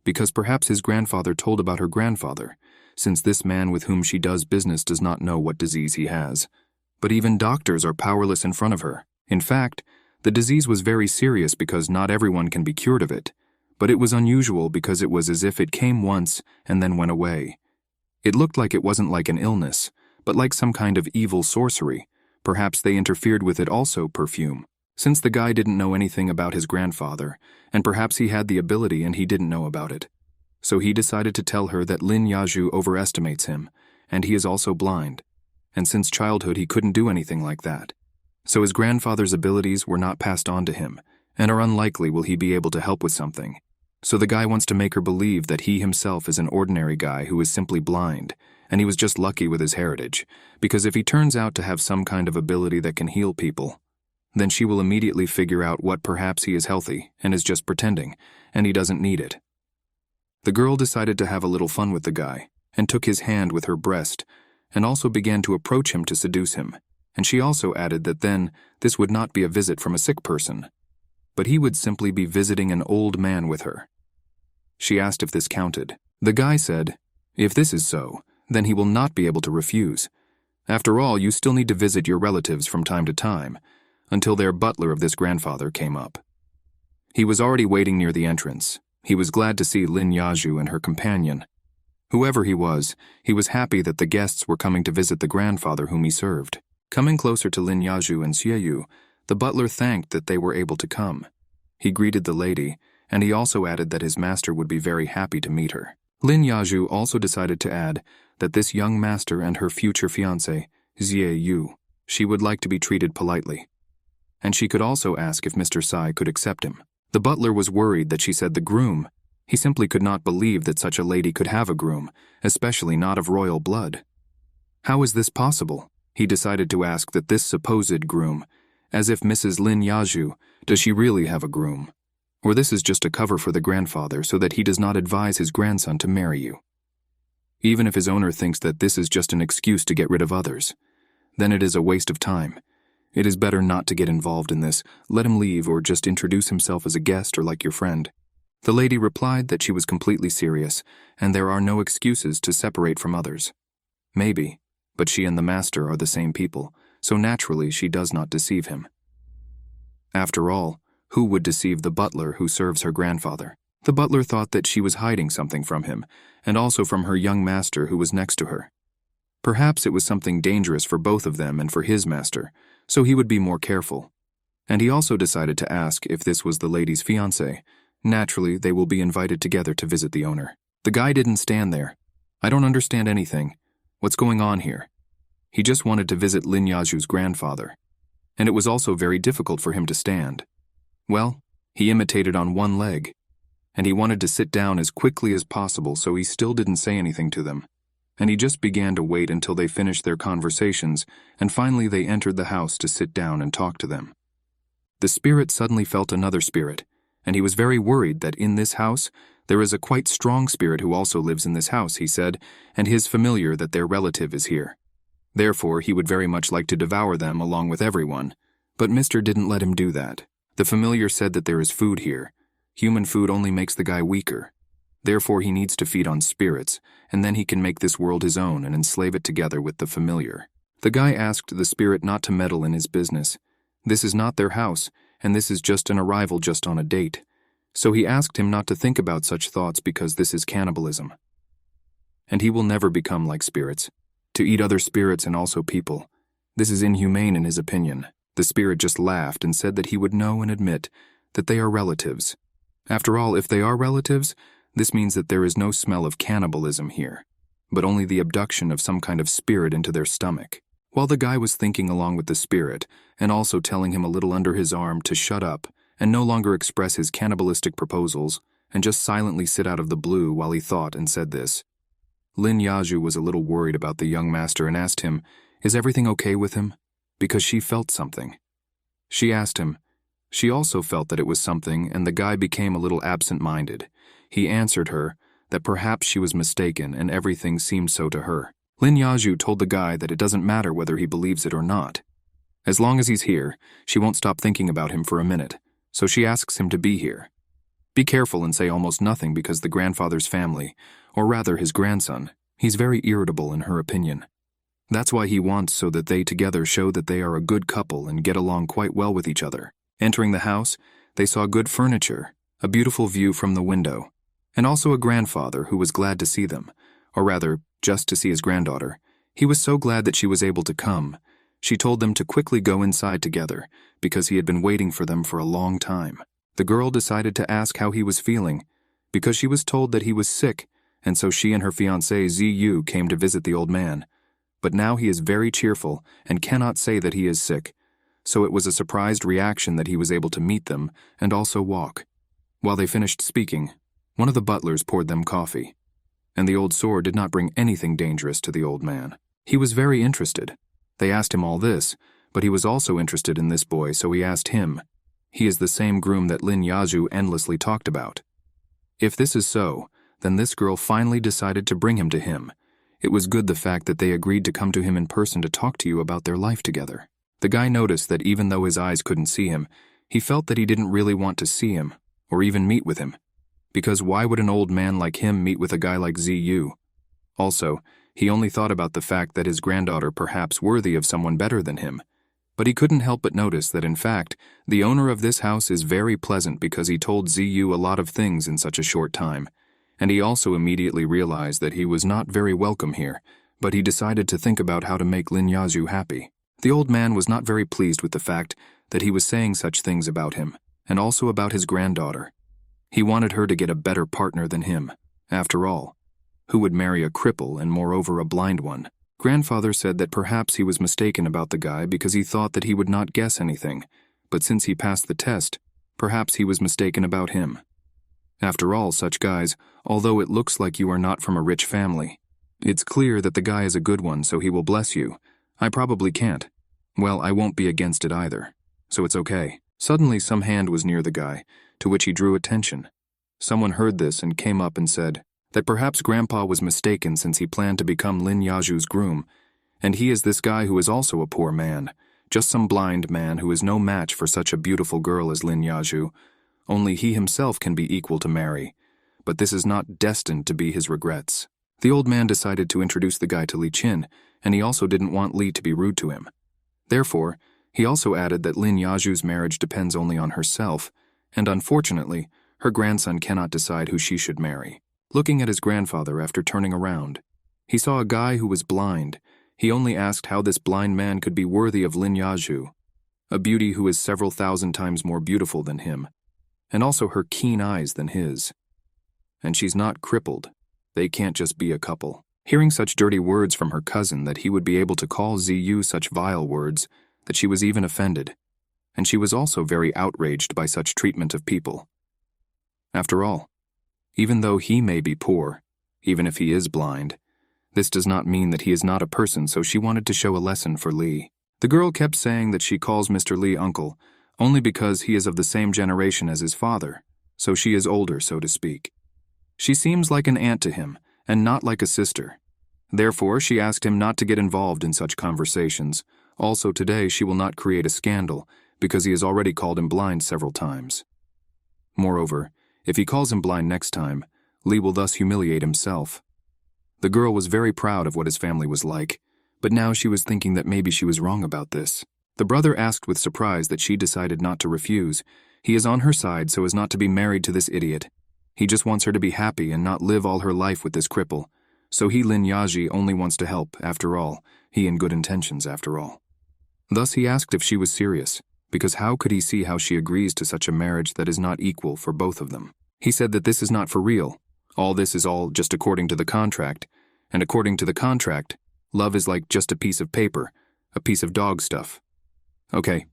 because perhaps his grandfather told about her grandfather, since this man with whom she does business does not know what disease he has. But even doctors are powerless in front of her. In fact, the disease was very serious because not everyone can be cured of it, but it was unusual because it was as if it came once and then went away. It looked like it wasn't like an illness, but like some kind of evil sorcery. Perhaps they interfered with it also, perfume. Since the guy didn't know anything about his grandfather, and perhaps he had the ability and he didn't know about it. So he decided to tell her that Lin Yaju overestimates him, and he is also blind. And since childhood he couldn't do anything like that. So his grandfather's abilities were not passed on to him, and are unlikely will he be able to help with something. So the guy wants to make her believe that he himself is an ordinary guy who is simply blind, and he was just lucky with his heritage, because if he turns out to have some kind of ability that can heal people, then she will immediately figure out what perhaps he is healthy and is just pretending, and he doesn't need it. The girl decided to have a little fun with the guy, and took his hand with her breast, and also began to approach him to seduce him, and she also added that then this would not be a visit from a sick person, but he would simply be visiting an old man with her. She asked if this counted. The guy said, if this is so, then he will not be able to refuse. After all, you still need to visit your relatives from time to time, until their butler of this grandfather came up. He was already waiting near the entrance. He was glad to see Lin Yaju and her companion. Whoever he was happy that the guests were coming to visit the grandfather whom he served. Coming closer to Lin Yaju and Xieyu, the butler thanked that they were able to come. He greeted the lady, and he also added that his master would be very happy to meet her. Lin Yaju also decided to add that this young master and her future fiancé, Xieyu, she would like to be treated politely. And she could also ask if Mr. Sai could accept him. The butler was worried that she said the groom. He simply could not believe that such a lady could have a groom, especially not of royal blood. How is this possible? He decided to ask that this supposed groom, as if Mrs. Lin Yaju, does she really have a groom? Or this is just a cover for the grandfather so that he does not advise his grandson to marry you. Even if his owner thinks that this is just an excuse to get rid of others, then it is a waste of time. It is better not to get involved in this. Let him leave or just introduce himself as a guest or like your friend. The lady replied that she was completely serious, and there are no excuses to separate from others. Maybe, but she and the master are the same people, so naturally she does not deceive him. After all, who would deceive the butler who serves her grandfather? The butler thought that she was hiding something from him, and also from her young master who was next to her. Perhaps it was something dangerous for both of them and for his master, so he would be more careful. And he also decided to ask if this was the lady's fiancé. Naturally, they will be invited together to visit the owner. The guy didn't stand there. I don't understand anything. What's going on here? He just wanted to visit Lin Yaju's grandfather. And it was also very difficult for him to stand. Well, he imitated on one leg. And he wanted to sit down as quickly as possible, so he still didn't say anything to them. And he just began to wait until they finished their conversations, and finally they entered the house to sit down and talk to them. The spirit suddenly felt another spirit, and he was very worried that in this house there is a quite strong spirit who also lives in this house, he said, and his familiar that their relative is here. Therefore, he would very much like to devour them along with everyone, but Mr. didn't let him do that. The familiar said that there is food here. Human food only makes the guy weaker. Therefore, he needs to feed on spirits, and then he can make this world his own and enslave it together with the familiar. The guy asked the spirit not to meddle in his business. This is not their house, and this is just an arrival just on a date. So he asked him not to think about such thoughts because this is cannibalism. And he will never become like spirits. To eat other spirits and also people. This is inhumane in his opinion. The spirit just laughed and said that he would know and admit that they are relatives. After all, if they are relatives, this means that there is no smell of cannibalism here, but only the abduction of some kind of spirit into their stomach. While the guy was thinking along with the spirit, and also telling him a little under his arm to shut up and no longer express his cannibalistic proposals and just silently sit out of the blue while he thought and said this, Lin Yaju was a little worried about the young master and asked him, "Is everything okay with him?" Because she felt something. She asked him. She also felt that it was something, and the guy became a little absent-minded. He answered her that perhaps she was mistaken and everything seemed so to her. Lin Yaju told the guy that it doesn't matter whether he believes it or not. As long as he's here, she won't stop thinking about him for a minute, so she asks him to be here. Be careful and say almost nothing because the grandfather's family, or rather his grandson, he's very irritable in her opinion. That's why he wants so that they together show that they are a good couple and get along quite well with each other. Entering the house, they saw good furniture, a beautiful view from the window, and also a grandfather who was glad to see them, or rather, just to see his granddaughter. He was so glad that she was able to come. She told them to quickly go inside together because he had been waiting for them for a long time. The girl decided to ask how he was feeling because she was told that he was sick, and so she and her fiancé Ziyu came to visit the old man. But now he is very cheerful and cannot say that he is sick, so it was a surprised reaction that he was able to meet them and also walk. While they finished speaking, one of the butlers poured them coffee, and the old sword did not bring anything dangerous to the old man. He was very interested. They asked him all this, but he was also interested in this boy, so he asked him. He is the same groom that Lin Yaju endlessly talked about. If this is so, then this girl finally decided to bring him to him. It was good the fact that they agreed to come to him in person to talk to you about their life together. The guy noticed that even though his eyes couldn't see him, he felt that he didn't really want to see him, or even meet with him. Because why would an old man like him meet with a guy like Ziyu? Also, he only thought about the fact that his granddaughter perhaps worthy of someone better than him. But he couldn't help but notice that in fact, the owner of this house is very pleasant because he told Ziyu a lot of things in such a short time. And he also immediately realized that he was not very welcome here, but he decided to think about how to make Lin Yaju happy. The old man was not very pleased with the fact that he was saying such things about him, and also about his granddaughter. He wanted her to get a better partner than him. After all, who would marry a cripple and moreover a blind one? Grandfather said that perhaps he was mistaken about the guy because he thought that he would not guess anything, but since he passed the test, perhaps he was mistaken about him. After all, such guys, although it looks like you are not from a rich family, it's clear that the guy is a good one, so he will bless you. I probably can't. Well, I won't be against it either, so it's okay. Suddenly some hand was near the guy, to which he drew attention. Someone heard this and came up and said that perhaps Grandpa was mistaken since he planned to become Lin Yaju's groom, and he is this guy who is also a poor man, just some blind man who is no match for such a beautiful girl as Lin Yaju. Only he himself can be equal to Mary, but this is not destined to be his regrets. The old man decided to introduce the guy to Li Qin, and he also didn't want Li to be rude to him. Therefore, he also added that Lin Yaju's marriage depends only on herself, and unfortunately, her grandson cannot decide who she should marry. Looking at his grandfather after turning around, he saw a guy who was blind. He only asked how this blind man could be worthy of Lin Yaju, a beauty who is several thousand times more beautiful than him, and also her keen eyes than his. And she's not crippled. They can't just be a couple. Hearing such dirty words from her cousin that he would be able to call Ziyu such vile words, that she was even offended, and she was also very outraged by such treatment of people. After all, even though he may be poor, even if he is blind, this does not mean that he is not a person, so she wanted to show a lesson for Li. The girl kept saying that she calls Mr. Li uncle, only because he is of the same generation as his father, so she is older, so to speak. She seems like an aunt to him, and not like a sister. Therefore, she asked him not to get involved in such conversations. Also today, she will not create a scandal, because he has already called him blind several times. Moreover, if he calls him blind next time, Li will thus humiliate himself. The girl was very proud of what his family was like, but now she was thinking that maybe she was wrong about this. The brother asked with surprise that she decided not to refuse. He is on her side so as not to be married to this idiot. He just wants her to be happy and not live all her life with this cripple. So Lin Yaji only wants to help, after all. He in good intentions, after all. Thus he asked if she was serious, because how could he see how she agrees to such a marriage that is not equal for both of them? He said that this is not for real. All this is all just according to the contract. And according to the contract, love is like just a piece of paper, a piece of dog stuff. Okay,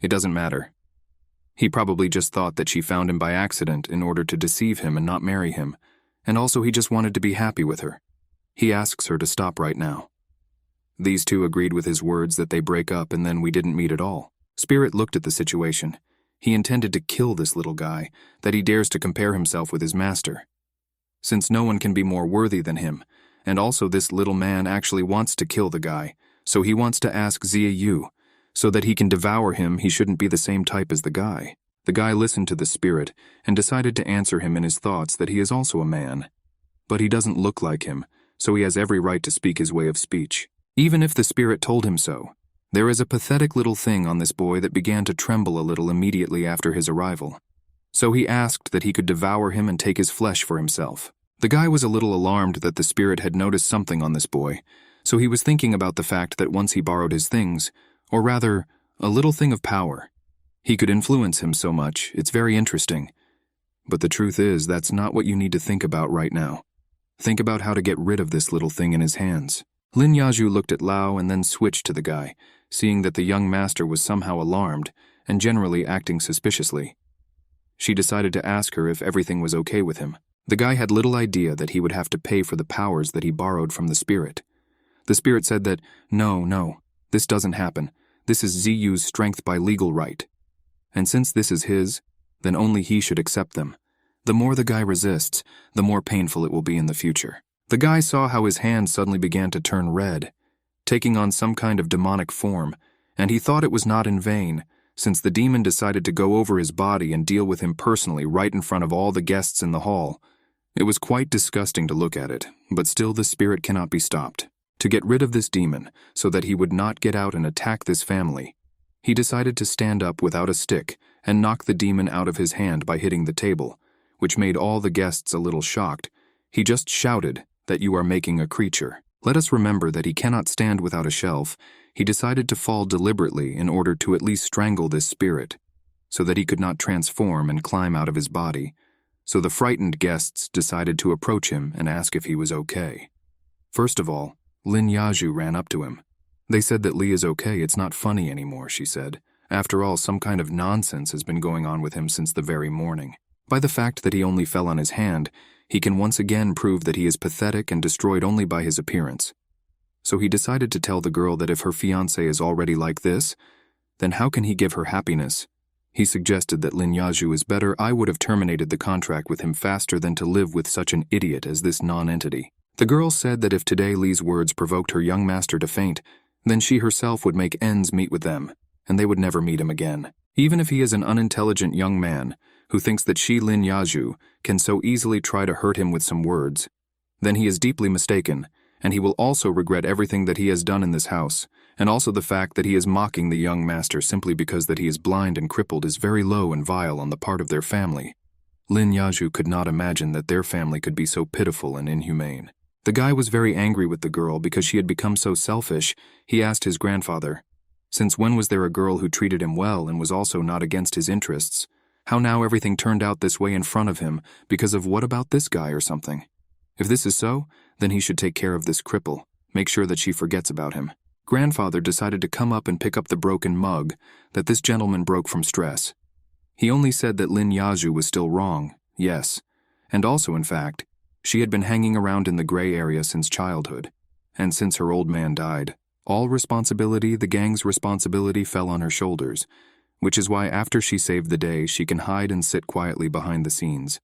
it doesn't matter. He probably just thought that she found him by accident in order to deceive him and not marry him, and also he just wanted to be happy with her. He asks her to stop right now. These two agreed with his words that they break up and then we didn't meet at all. Spirit looked at the situation. He intended to kill this little guy, that he dares to compare himself with his master. Since no one can be more worthy than him, and also this little man actually wants to kill the guy, so he wants to ask Ziyu, so that he can devour him. He shouldn't be the same type as the guy. The guy listened to the spirit and decided to answer him in his thoughts that he is also a man. But he doesn't look like him, so he has every right to speak his way of speech. Even if the spirit told him so, there is a pathetic little thing on this boy that began to tremble a little immediately after his arrival. So he asked that he could devour him and take his flesh for himself. The guy was a little alarmed that the spirit had noticed something on this boy, so he was thinking about the fact that once he borrowed his things, or rather, a little thing of power, he could influence him so much. It's very interesting. But the truth is, that's not what you need to think about right now. Think about how to get rid of this little thing in his hands. Lin Yaju looked at Lao and then switched to the guy, seeing that the young master was somehow alarmed and generally acting suspiciously. She decided to ask her if everything was okay with him. The guy had little idea that he would have to pay for the powers that he borrowed from the spirit. The spirit said that, no, this doesn't happen. This is Ziyu's strength by legal right. And since this is his, then only he should accept them. The more the guy resists, the more painful it will be in the future. The guy saw how his hand suddenly began to turn red, taking on some kind of demonic form, and he thought it was not in vain, since the demon decided to go over his body and deal with him personally right in front of all the guests in the hall. It was quite disgusting to look at it, but still the spirit cannot be stopped. To get rid of this demon, so that he would not get out and attack this family, he decided to stand up without a stick and knock the demon out of his hand by hitting the table, which made all the guests a little shocked. He just shouted that you are making a creature. Let us remember that he cannot stand without a shelf. He decided to fall deliberately in order to at least strangle this spirit, so that he could not transform and climb out of his body. So the frightened guests decided to approach him and ask if he was okay. First of all, Lin Yaju ran up to him. They said that Li is okay, it's not funny anymore, she said. After all, some kind of nonsense has been going on with him since the very morning. By the fact that he only fell on his hand, he can once again prove that he is pathetic and destroyed only by his appearance. So he decided to tell the girl that if her fiancé is already like this, then how can he give her happiness? He suggested that Lin Yaju is better. I would have terminated the contract with him faster than to live with such an idiot as this non-entity. The girl said that if today Li's words provoked her young master to faint, then she herself would make ends meet with them, and they would never meet him again. Even if he is an unintelligent young man who thinks that she, Lin Yaju, can so easily try to hurt him with some words, then he is deeply mistaken, and he will also regret everything that he has done in this house, and also the fact that he is mocking the young master simply because that he is blind and crippled is very low and vile on the part of their family. Lin Yaju could not imagine that their family could be so pitiful and inhumane. The guy was very angry with the girl because she had become so selfish. He asked his grandfather, since when was there a girl who treated him well and was also not against his interests? How now everything turned out this way in front of him because of what about this guy or something? If this is so, then he should take care of this cripple, make sure that she forgets about him. Grandfather decided to come up and pick up the broken mug that this gentleman broke from stress. He only said that Lin Yaju was still wrong, yes, and also in fact, she had been hanging around in the gray area since childhood, and since her old man died, all responsibility, the gang's responsibility, fell on her shoulders, which is why after she saved the day, she can hide and sit quietly behind the scenes.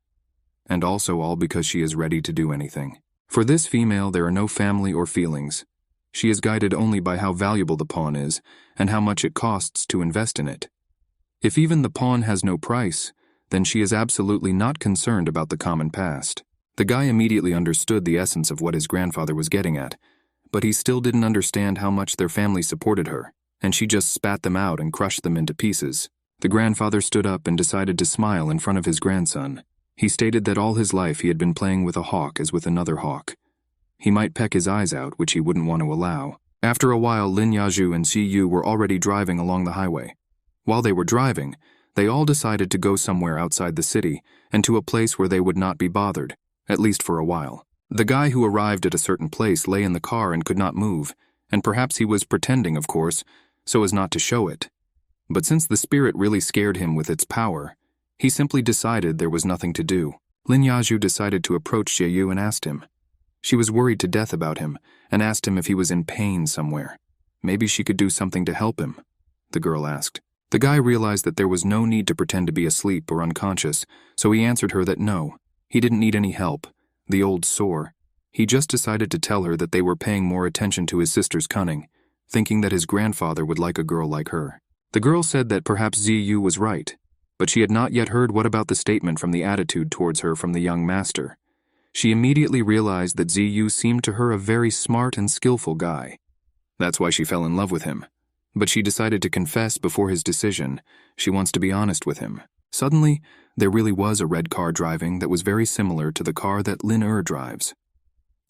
And also all because she is ready to do anything. For this female, there are no family or feelings. She is guided only by how valuable the pawn is and how much it costs to invest in it. If even the pawn has no price, then she is absolutely not concerned about the common past. The guy immediately understood the essence of what his grandfather was getting at, but he still didn't understand how much their family supported her, and she just spat them out and crushed them into pieces. The grandfather stood up and decided to smile in front of his grandson. He stated that all his life he had been playing with a hawk as with another hawk. He might peck his eyes out, which he wouldn't want to allow. After a while, Lin Yaju and Ziyu were already driving along the highway. While they were driving, they all decided to go somewhere outside the city and to a place where they would not be bothered, at least for a while. The guy who arrived at a certain place lay in the car and could not move, and perhaps he was pretending, of course, so as not to show it. But since the spirit really scared him with its power, he simply decided there was nothing to do. Lin Yaju decided to approach Ziyu and asked him. She was worried to death about him and asked him if he was in pain somewhere. Maybe she could do something to help him, the girl asked. The guy realized that there was no need to pretend to be asleep or unconscious, so he answered her that no, he didn't need any help. The old sore. He just decided to tell her that they were paying more attention to his sister's cunning, thinking that his grandfather would like a girl like her. The girl said that perhaps Ziyu was right, but she had not yet heard what about the statement from the attitude towards her from the young master. She immediately realized that Ziyu seemed to her a very smart and skillful guy. That's why she fell in love with him. But she decided to confess before his decision. She wants to be honest with him. Suddenly, there really was a red car driving that was very similar to the car that Lin drives.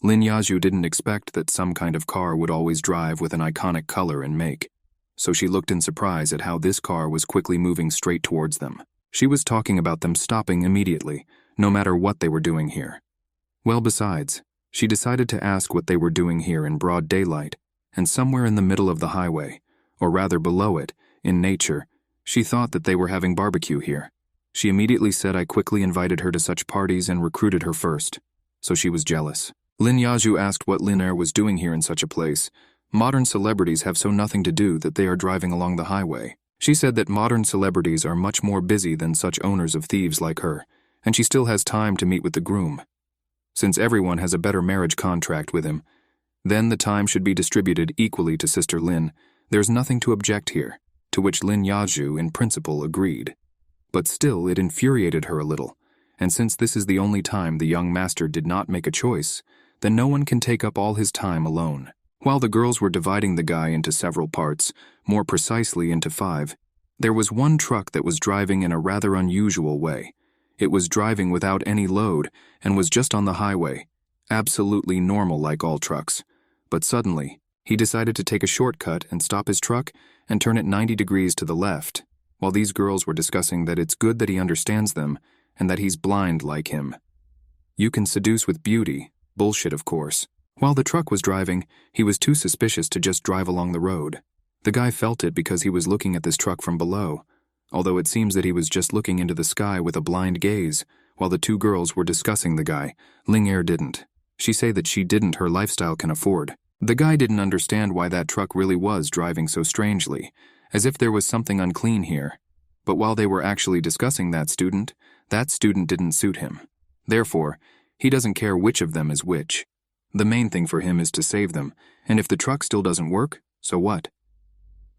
Lin Yaju didn't expect that some kind of car would always drive with an iconic color and make, so she looked in surprise at how this car was quickly moving straight towards them. She was talking about them stopping immediately, no matter what they were doing here. Well, besides, she decided to ask what they were doing here in broad daylight, and somewhere in the middle of the highway, or rather below it, in nature, she thought that they were having barbecue here. She immediately said I quickly invited her to such parties and recruited her first, so she was jealous. Lin Yaju asked what Lin was doing here in such a place. Modern celebrities have so nothing to do that they are driving along the highway. She said that modern celebrities are much more busy than such owners of thieves like her, and she still has time to meet with the groom. Since everyone has a better marriage contract with him, then the time should be distributed equally to Sister Lin. There's nothing to object here, to which Lin Yaju in principle agreed. But still it infuriated her a little, and since this is the only time the young master did not make a choice, then no one can take up all his time alone. While the girls were dividing the guy into several parts, more precisely into 5, there was one truck that was driving in a rather unusual way. It was driving without any load and was just on the highway, absolutely normal like all trucks. But suddenly, he decided to take a shortcut and stop his truck and turn it 90 degrees to the left, while these girls were discussing that it's good that he understands them and that he's blind like him. You can seduce with beauty. Bullshit, of course. While the truck was driving, he was too suspicious to just drive along the road. The guy felt it because he was looking at this truck from below, although it seems that he was just looking into the sky with a blind gaze, while the two girls were discussing the guy. Ling didn't. She said that she didn't, her lifestyle can afford. The guy didn't understand why that truck really was driving so strangely, as if there was something unclean here. But while they were actually discussing that student didn't suit him. Therefore, he doesn't care which of them is which. The main thing for him is to save them, and if the truck still doesn't work, so what?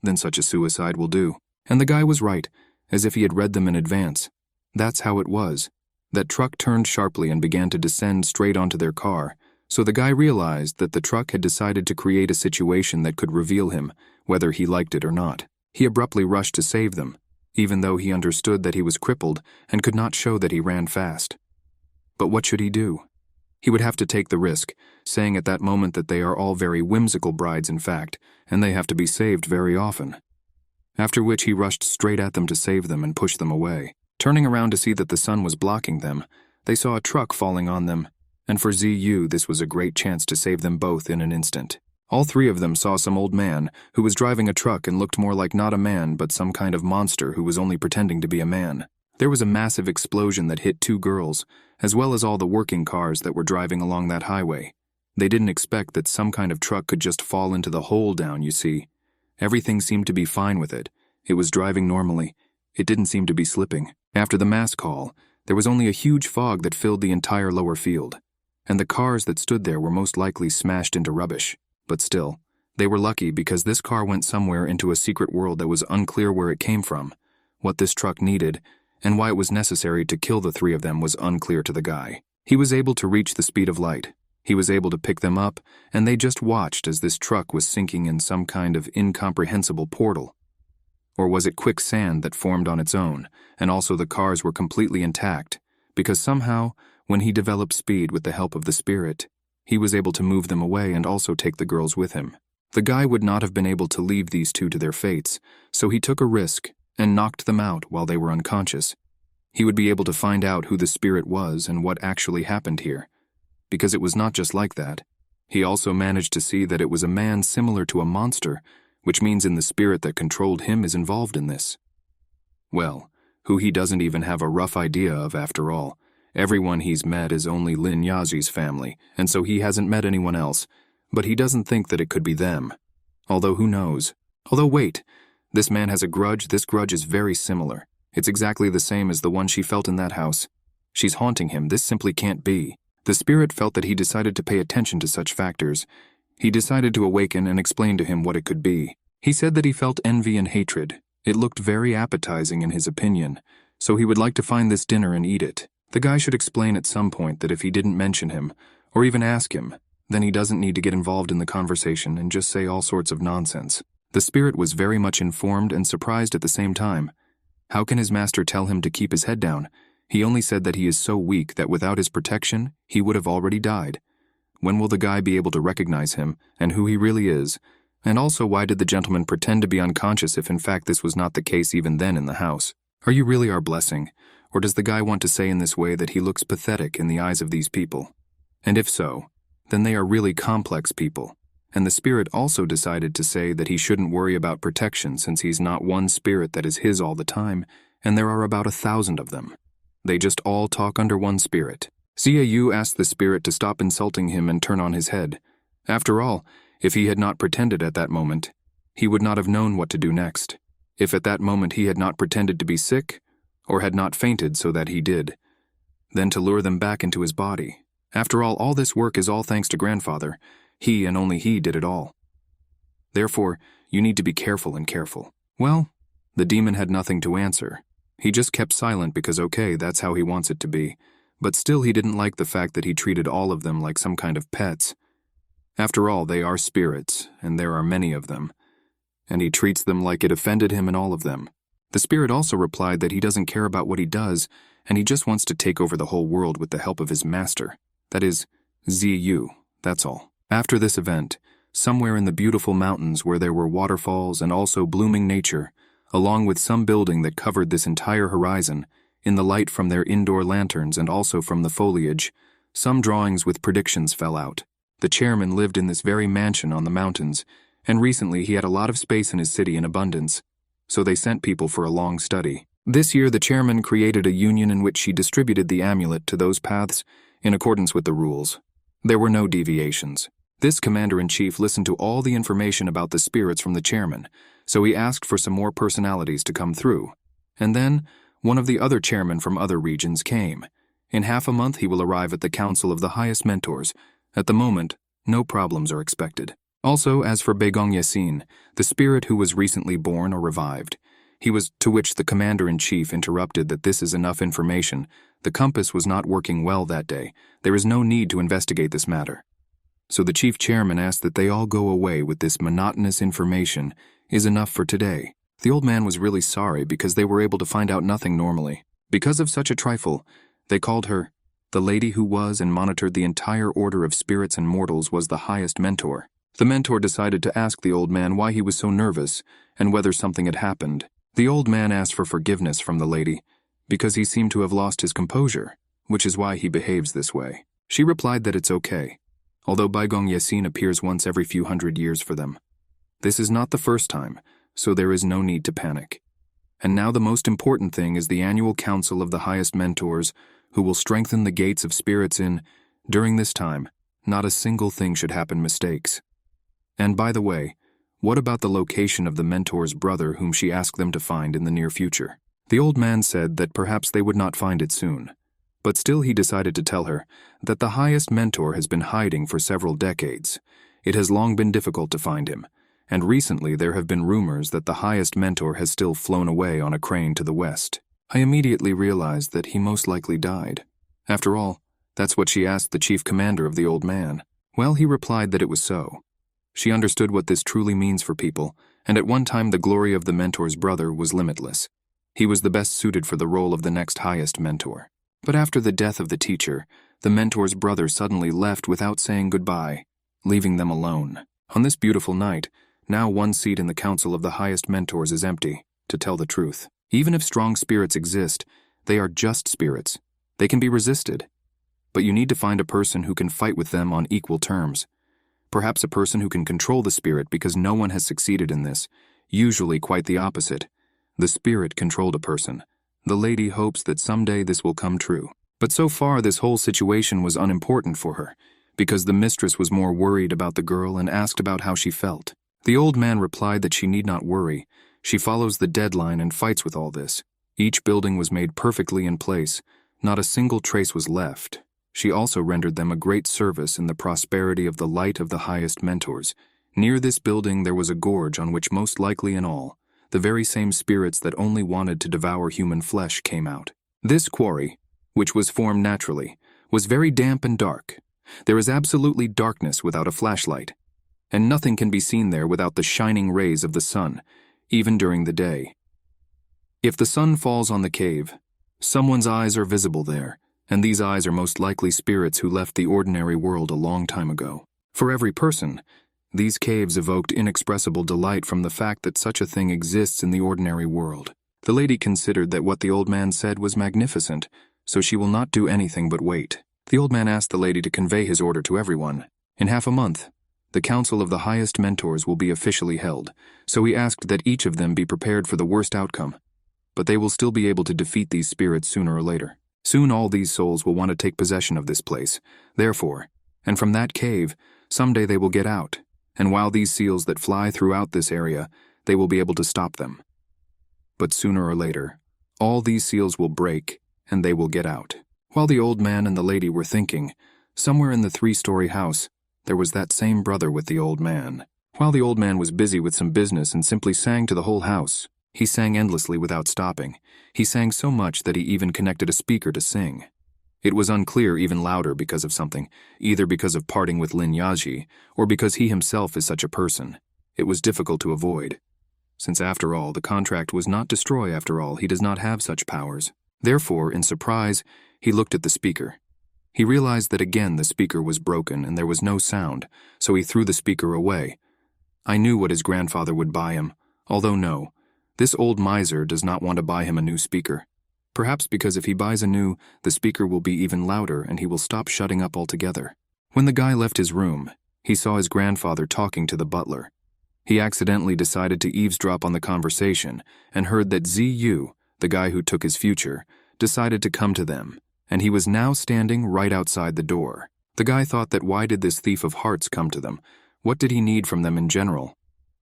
Then such a suicide will do. And the guy was right, as if he had read them in advance. That's how it was. That truck turned sharply and began to descend straight onto their car, so the guy realized that the truck had decided to create a situation that could reveal him, whether he liked it or not. He abruptly rushed to save them, even though he understood that he was crippled and could not show that he ran fast. But what should he do? He would have to take the risk, saying at that moment that they are all very whimsical brides in fact, and they have to be saved very often. After which he rushed straight at them to save them and push them away. Turning around to see that the sun was blocking them, they saw a truck falling on them, and for Ziyu this was a great chance to save them both in an instant. All 3 of them saw some old man who was driving a truck and looked more like not a man but some kind of monster who was only pretending to be a man. There was a massive explosion that hit 2 girls, as well as all the working cars that were driving along that highway. They didn't expect that some kind of truck could just fall into the hole down, you see. Everything seemed to be fine with it. It was driving normally. It didn't seem to be slipping. After the mass call, there was only a huge fog that filled the entire lower field, and the cars that stood there were most likely smashed into rubbish. But still, they were lucky because this car went somewhere into a secret world that was unclear where it came from. What this truck needed, and why it was necessary to kill the 3 of them was unclear to the guy. He was able to reach the speed of light. He was able to pick them up, and they just watched as this truck was sinking in some kind of incomprehensible portal. Or was it quicksand that formed on its own, and also the cars were completely intact, because somehow, when he developed speed with the help of the spirit, he was able to move them away and also take the girls with him. The guy would not have been able to leave these two to their fates, so he took a risk and knocked them out while they were unconscious. He would be able to find out who the spirit was and what actually happened here, because it was not just like that. He also managed to see that it was a man similar to a monster, which means in the spirit that controlled him is involved in this. Well, who he doesn't even have a rough idea of after all. Everyone he's met is only Lin Yazi's family, and so he hasn't met anyone else, but he doesn't think that it could be them. Although who knows? Although wait, this man has a grudge. This grudge is very similar. It's exactly the same as the one she felt in that house. She's haunting him. This simply can't be. The spirit felt that he decided to pay attention to such factors. He decided to awaken and explain to him what it could be. He said that he felt envy and hatred. It looked very appetizing in his opinion, so he would like to find this dinner and eat it. The guy should explain at some point that if he didn't mention him, or even ask him, then he doesn't need to get involved in the conversation and just say all sorts of nonsense. The spirit was very much informed and surprised at the same time. How can his master tell him to keep his head down? He only said that he is so weak that without his protection, he would have already died. When will the guy be able to recognize him, and who he really is? And also, why did the gentleman pretend to be unconscious if in fact this was not the case even then in the house? Are you really our blessing? Or does the guy want to say in this way that he looks pathetic in the eyes of these people? And if so, then they are really complex people. And the spirit also decided to say that he shouldn't worry about protection since he's not one spirit that is his all the time, and there are about 1,000 of them. They just all talk under one spirit. Ziyu asked the spirit to stop insulting him and turn on his head. After all, if he had not pretended at that moment, he would not have known what to do next. If at that moment he had not pretended to be sick, or had not fainted so that he did, then to lure them back into his body. After all this work is all thanks to grandfather. He and only he did it all. Therefore, you need to be careful and careful. Well, the demon had nothing to answer. He just kept silent because okay, that's how he wants it to be. But still he didn't like the fact that he treated all of them like some kind of pets. After all, they are spirits, and there are many of them. And he treats them like it offended him and all of them. The spirit also replied that he doesn't care about what he does, and he just wants to take over the whole world with the help of his master. That is, Ziyu, that's all. After this event, somewhere in the beautiful mountains where there were waterfalls and also blooming nature, along with some building that covered this entire horizon, in the light from their indoor lanterns and also from the foliage, some drawings with predictions fell out. The chairman lived in this very mansion on the mountains, and recently he had a lot of space in his city in abundance, so they sent people for a long study. This year the chairman created a union in which she distributed the amulet to those paths in accordance with the rules. There were no deviations. This commander-in-chief listened to all the information about the spirits from the chairman, so he asked for some more personalities to come through. And then, one of the other chairmen from other regions came. In half a month he will arrive at the council of the highest mentors. At the moment, no problems are expected. Also, as for Baigong Yasin, the spirit who was recently born or revived, to which the commander-in-chief interrupted that this is enough information. The compass was not working well that day. There is no need to investigate this matter. So the chief chairman asked that they all go away with this monotonous information is enough for today. The old man was really sorry because they were able to find out nothing normally. Because of such a trifle, they called her the lady who was and monitored the entire order of spirits and mortals was the highest mentor. The mentor decided to ask the old man why he was so nervous and whether something had happened. The old man asked for forgiveness from the lady because he seemed to have lost his composure, which is why he behaves this way. She replied that it's okay, although Baigong Yasin appears once every few hundred years for them. This is not the first time, so there is no need to panic. And now the most important thing is the annual council of the highest mentors who will strengthen the gates of spirits during this time, not a single thing should happen mistakes. And by the way, what about the location of the mentor's brother whom she asked them to find in the near future? The old man said that perhaps they would not find it soon. But still he decided to tell her that the highest mentor has been hiding for several decades. It has long been difficult to find him, and recently there have been rumors that the highest mentor has still flown away on a crane to the west. I immediately realized that he most likely died. After all, that's what she asked the chief commander of the old man. Well, he replied that it was so. She understood what this truly means for people, and at one time the glory of the mentor's brother was limitless. He was the best suited for the role of the next highest mentor. But after the death of the teacher, the mentor's brother suddenly left without saying goodbye, leaving them alone. On this beautiful night, now one seat in the council of the highest mentors is empty, to tell the truth. Even if strong spirits exist, they are just spirits. They can be resisted. But you need to find a person who can fight with them on equal terms. Perhaps a person who can control the spirit, because no one has succeeded in this. Usually quite the opposite. The spirit controlled a person. The lady hopes that someday this will come true. But so far this whole situation was unimportant for her, because the mistress was more worried about the girl and asked about how she felt. The old man replied that she need not worry. She follows the deadline and fights with all this. Each building was made perfectly in place. Not a single trace was left. She also rendered them a great service in the prosperity of the light of the highest mentors. Near this building there was a gorge on which most likely in all, the very same spirits that only wanted to devour human flesh came out. This quarry, which was formed naturally, was very damp and dark. There is absolutely darkness without a flashlight, and nothing can be seen there without the shining rays of the sun, even during the day. If the sun falls on the cave, someone's eyes are visible there, and these eyes are most likely spirits who left the ordinary world a long time ago. For every person, these caves evoked inexpressible delight from the fact that such a thing exists in the ordinary world. The lady considered that what the old man said was magnificent, so she will not do anything but wait. The old man asked the lady to convey his order to everyone. In half a month, the council of the highest mentors will be officially held, so he asked that each of them be prepared for the worst outcome. But they will still be able to defeat these spirits sooner or later. Soon all these souls will want to take possession of this place. Therefore, and from that cave, someday they will get out, and while these seals that fly throughout this area, they will be able to stop them. But sooner or later, all these seals will break, and they will get out. While the old man and the lady were thinking, somewhere in the 3-story house, there was that same brother with the old man. While the old man was busy with some business and simply sang to the whole house, he sang endlessly without stopping. He sang so much that he even connected a speaker to sing. It was unclear, even louder because of something, either because of parting with Lin Yaji, or because he himself is such a person. It was difficult to avoid. Since after all, the contract was not destroy after all, he does not have such powers. Therefore, in surprise, he looked at the speaker. He realized that again the speaker was broken and there was no sound, so he threw the speaker away. I knew what his grandfather would buy him, although no, this old miser does not want to buy him a new speaker. Perhaps because if he buys a new, the speaker will be even louder and he will stop shutting up altogether. When the guy left his room, he saw his grandfather talking to the butler. He accidentally decided to eavesdrop on the conversation and heard that ZU, the guy who took his future, decided to come to them, and he was now standing right outside the door. The guy thought that why did this thief of hearts come to them? What did he need from them in general?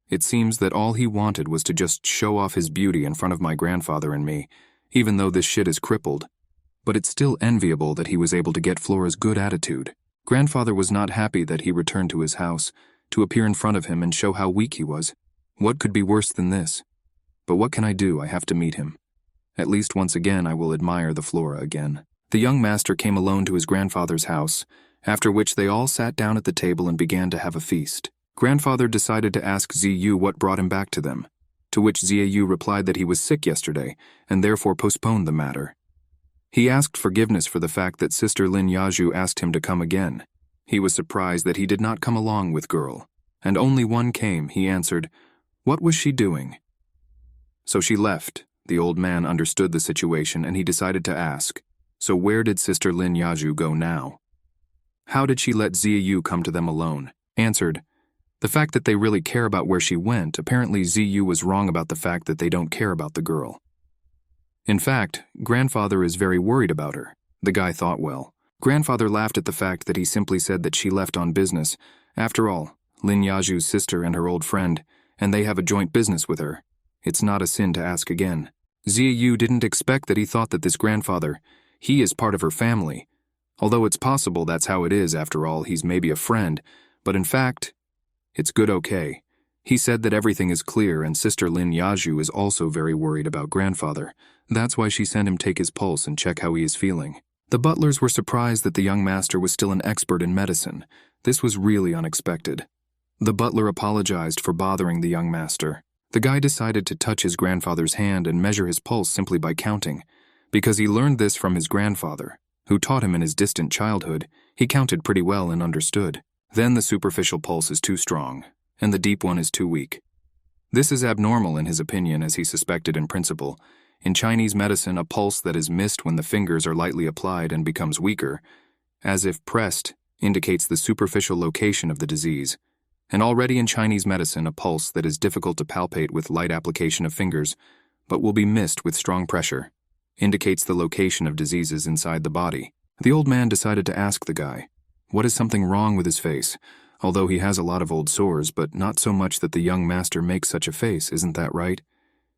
It seems that all he wanted was to just show off his beauty in front of my grandfather and me, even though this shit is crippled. But it's still enviable that he was able to get Flora's good attitude. Grandfather was not happy that he returned to his house, to appear in front of him and show how weak he was. What could be worse than this? But what can I do? I have to meet him. At least once again I will admire the Flora again. The young master came alone to his grandfather's house, after which they all sat down at the table and began to have a feast. Grandfather decided to ask Ziyu what brought him back to them, to which Ziyu replied that he was sick yesterday and therefore postponed the matter. He asked forgiveness for the fact that Sister Lin Yaju asked him to come again. He was surprised that he did not come along with girl, and only one came. He answered, "What was she doing?" So she left. The old man understood the situation and he decided to ask, so where did Sister Lin Yaju go now? How did she let Ziyu come to them alone? Answered, the fact that they really care about where she went. Apparently Ziyu was wrong about the fact that they don't care about the girl. In fact, grandfather is very worried about her. The guy thought well. Grandfather laughed at the fact that he simply said that she left on business. After all, Lin Yaju's sister and her old friend, and they have a joint business with her. It's not a sin to ask again. Ziyu didn't expect that. He thought that this grandfather, he is part of her family. Although it's possible that's how it is, after all, he's maybe a friend, but in fact, it's good okay. He said that everything is clear and Sister Lin Yaju is also very worried about grandfather. That's why she sent him take his pulse and check how he is feeling. The butlers were surprised that the young master was still an expert in medicine. This was really unexpected. The butler apologized for bothering the young master. The guy decided to touch his grandfather's hand and measure his pulse simply by counting, because he learned this from his grandfather, who taught him in his distant childhood. He counted pretty well and understood. Then the superficial pulse is too strong, and the deep one is too weak. This is abnormal in his opinion, as he suspected in principle. In Chinese medicine, a pulse that is missed when the fingers are lightly applied and becomes weaker, as if pressed, indicates the superficial location of the disease. And already in Chinese medicine, a pulse that is difficult to palpate with light application of fingers, but will be missed with strong pressure, indicates the location of diseases inside the body. The old man decided to ask the guy, what is something wrong with his face? Although he has a lot of old sores, but not so much that the young master makes such a face, isn't that right?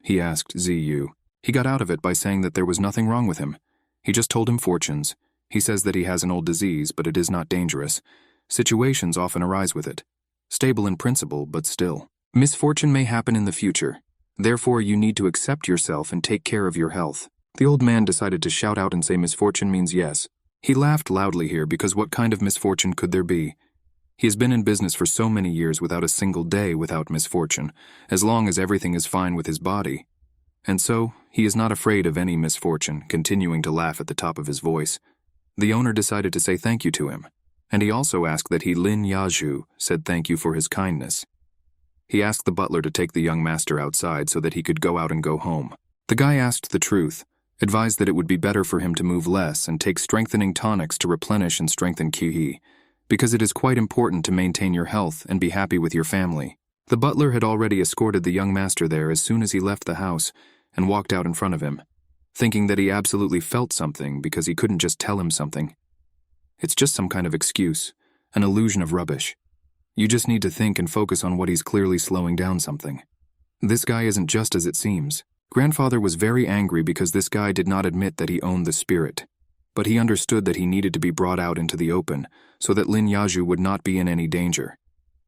He asked Ziyu. He got out of it by saying that there was nothing wrong with him. He just told him fortunes. He says that he has an old disease, but it is not dangerous. Situations often arise with it. Stable in principle, but still. Misfortune may happen in the future. Therefore, you need to accept yourself and take care of your health. The old man decided to shout out and say misfortune means yes. He laughed loudly here because what kind of misfortune could there be? He has been in business for so many years without a single day without misfortune, as long as everything is fine with his body. And so, he is not afraid of any misfortune, continuing to laugh at the top of his voice. The owner decided to say thank you to him, and he also asked that Lin Yaju said thank you for his kindness. He asked the butler to take the young master outside so that he could go out and go home. The guy asked the truth, advised that it would be better for him to move less and take strengthening tonics to replenish and strengthen ki, because it is quite important to maintain your health and be happy with your family. The butler had already escorted the young master there as soon as he left the house and walked out in front of him, thinking that he absolutely felt something because he couldn't just tell him something. It's just some kind of excuse, an illusion of rubbish. You just need to think and focus on what he's clearly slowing down something. This guy isn't just as it seems. Grandfather was very angry because this guy did not admit that he owned the spirit, but he understood that he needed to be brought out into the open so that Lin Yaju would not be in any danger,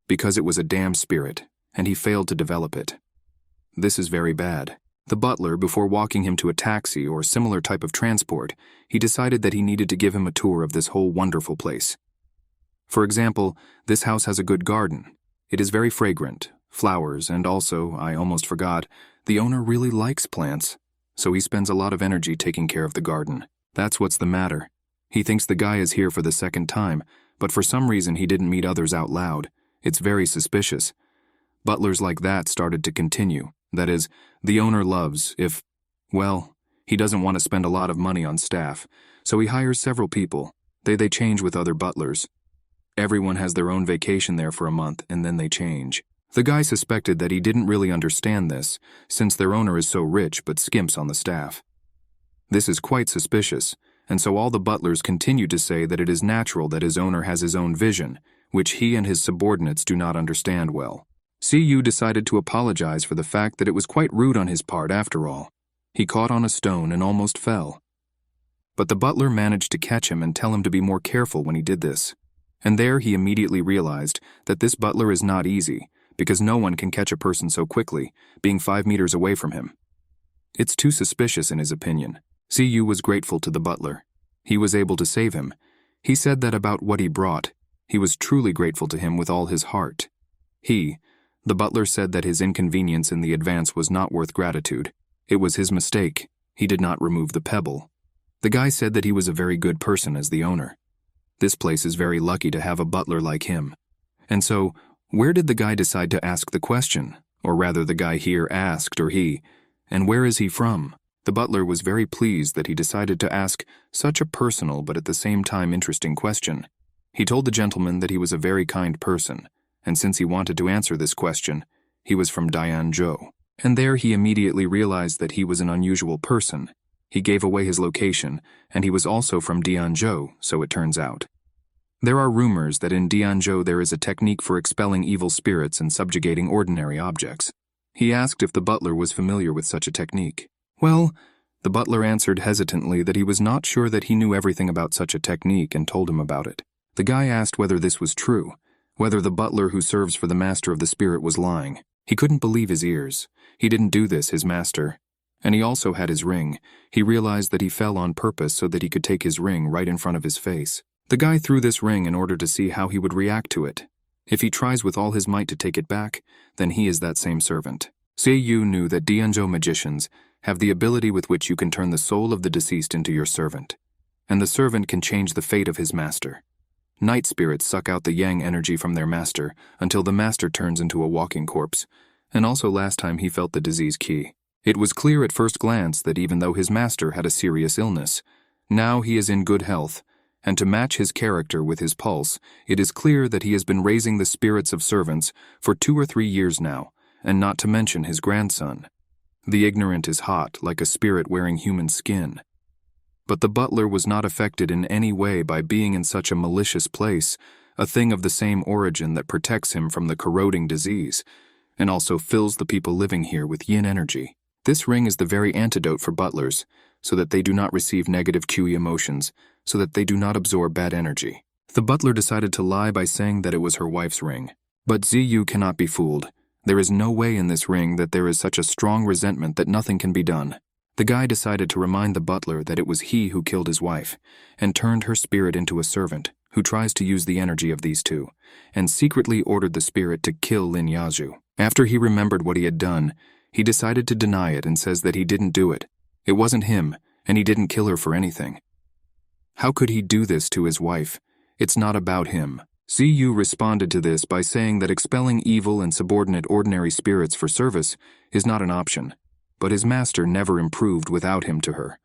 because it was a damned spirit, and he failed to develop it. This is very bad. The butler, before walking him to a taxi or similar type of transport, he decided that he needed to give him a tour of this whole wonderful place. For example, this house has a good garden. It is very fragrant, flowers, and also, I almost forgot, the owner really likes plants, so he spends a lot of energy taking care of the garden. That's what's the matter. He thinks the guy is here for the second time, but for some reason he didn't meet others out loud. It's very suspicious. Butlers like that started to continue. That is, the owner loves, he doesn't want to spend a lot of money on staff, so he hires several people. They change with other butlers. Everyone has their own vacation there for a month, and then they change. The guy suspected that he didn't really understand this, since their owner is so rich but skimps on the staff. This is quite suspicious, and so all the butlers continue to say that it is natural that his owner has his own vision, which he and his subordinates do not understand well. Ziyu decided to apologize for the fact that it was quite rude on his part after all. He caught on a stone and almost fell. But the butler managed to catch him and tell him to be more careful when he did this. And there he immediately realized that this butler is not easy, because no one can catch a person so quickly, being 5 meters away from him. It's too suspicious in his opinion. Ziyu was grateful to the butler. He was able to save him. He said that about what he brought. He was truly grateful to him with all his heart. The butler said that his inconvenience in the advance was not worth gratitude. It was his mistake. He did not remove the pebble. The guy said that he was a very good person as the owner. This place is very lucky to have a butler like him. And so, where did the guy decide to ask the question? Or rather, the guy here asked, and where is he from? The butler was very pleased that he decided to ask such a personal but at the same time interesting question. He told the gentleman that he was a very kind person, and since he wanted to answer this question, he was from Dianzhou. And there he immediately realized that he was an unusual person. He gave away his location, and he was also from Dianzhou, so it turns out. There are rumors that in Dianzhou there is a technique for expelling evil spirits and subjugating ordinary objects. He asked if the butler was familiar with such a technique. Well, the butler answered hesitantly that he was not sure that he knew everything about such a technique and told him about it. The guy asked whether this was true, whether the butler who serves for the master of the spirit was lying. He couldn't believe his ears. He didn't do this, his master. And he also had his ring. He realized that he fell on purpose so that he could take his ring right in front of his face. The guy threw this ring in order to see how he would react to it. If he tries with all his might to take it back, then he is that same servant. Seiyu knew that Dianzhou magicians have the ability with which you can turn the soul of the deceased into your servant, and the servant can change the fate of his master. Night spirits suck out the yang energy from their master until the master turns into a walking corpse, and also last time he felt the disease key. It was clear at first glance that even though his master had a serious illness, now he is in good health, and to match his character with his pulse, it is clear that he has been raising the spirits of servants for 2 or 3 years now, and not to mention his grandson. The ignorant is hot, like a spirit wearing human skin. But the butler was not affected in any way by being in such a malicious place, a thing of the same origin that protects him from the corroding disease, and also fills the people living here with yin energy. This ring is the very antidote for butlers, so that they do not receive negative QE emotions, so that they do not absorb bad energy. The butler decided to lie by saying that it was her wife's ring. But Ziyu cannot be fooled. There is no way in this ring that there is such a strong resentment that nothing can be done. The guy decided to remind the butler that it was he who killed his wife, and turned her spirit into a servant, who tries to use the energy of these two, and secretly ordered the spirit to kill Lin Yazhu. After he remembered what he had done, he decided to deny it and says that he didn't do it. It wasn't him, and he didn't kill her for anything. How could he do this to his wife? It's not about him. Ziyu responded to this by saying that expelling evil and subordinate ordinary spirits for service is not an option, but his master never improved without him to her.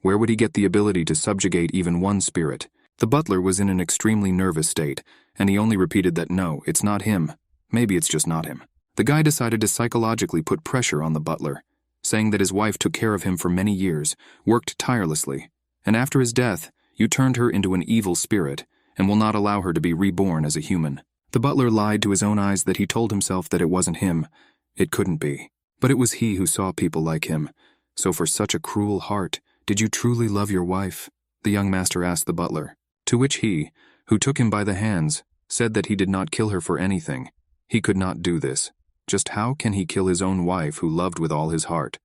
Where would he get the ability to subjugate even one spirit? The butler was in an extremely nervous state, and he only repeated that no, it's not him. Maybe it's just not him. The guy decided to psychologically put pressure on the butler, saying that his wife took care of him for many years, worked tirelessly, and after his death, you turned her into an evil spirit and will not allow her to be reborn as a human. The butler lied to his own eyes that he told himself that it wasn't him. It couldn't be. But it was he who saw people like him. So for such a cruel heart, did you truly love your wife? The young master asked the butler, to which he, who took him by the hands, said that he did not kill her for anything. He could not do this. Just how can he kill his own wife who loved with all his heart?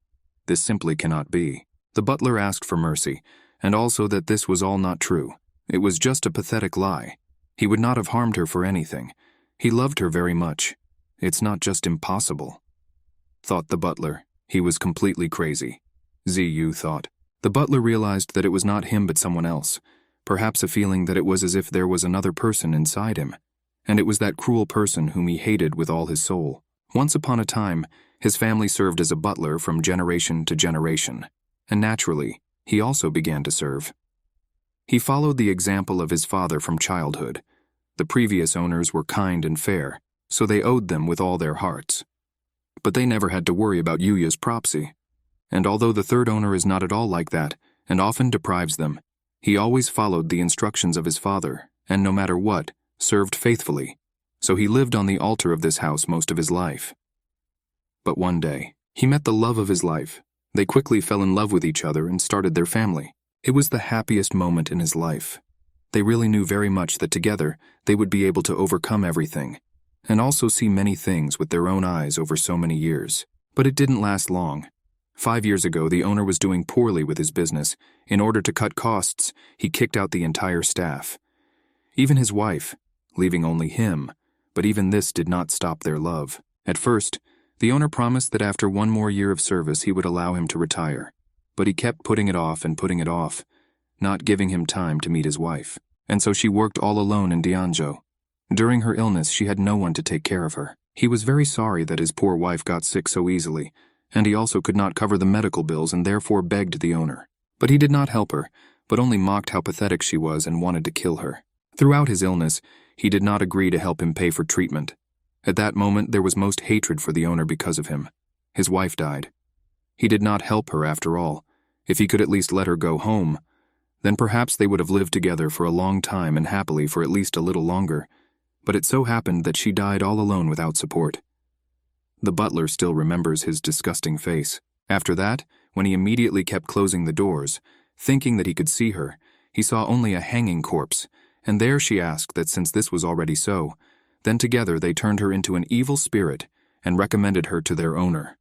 This simply cannot be. The butler asked for mercy, and also that this was all not true. It was just a pathetic lie. He would not have harmed her for anything. He loved her very much. It's not just impossible, thought the butler. He was completely crazy, Ziyu thought. The butler realized that it was not him but someone else, perhaps a feeling that it was as if there was another person inside him, and it was that cruel person whom he hated with all his soul. Once upon a time, his family served as a butler from generation to generation, and naturally, he also began to serve. He followed the example of his father from childhood. The previous owners were kind and fair, so they owed them with all their hearts. But they never had to worry about Yuya's propsy. And although the third owner is not at all like that, and often deprives them, he always followed the instructions of his father, and no matter what, served faithfully. So he lived on the altar of this house most of his life. But one day, he met the love of his life. They quickly fell in love with each other and started their family. It was the happiest moment in his life. They really knew very much that together they would be able to overcome everything, and also see many things with their own eyes over so many years. But it didn't last long. 5 years ago, the owner was doing poorly with his business. In order to cut costs, he kicked out the entire staff. Even his wife, leaving only him, but even this did not stop their love. At first, the owner promised that after 1 more year of service he would allow him to retire. But he kept putting it off and putting it off, not giving him time to meet his wife. And so she worked all alone in Dianzhou. During her illness, she had no one to take care of her. He was very sorry that his poor wife got sick so easily, and he also could not cover the medical bills and therefore begged the owner. But he did not help her, but only mocked how pathetic she was and wanted to kill her. Throughout his illness, he did not agree to help him pay for treatment. At that moment, there was most hatred for the owner because of him. His wife died. He did not help her after all. If he could at least let her go home, then perhaps they would have lived together for a long time and happily for at least a little longer. But it so happened that she died all alone without support. The butler still remembers his disgusting face. After that, when he immediately kept closing the doors, thinking that he could see her, he saw only a hanging corpse, and there she asked that since this was already so, then together they turned her into an evil spirit and recommended her to their owner.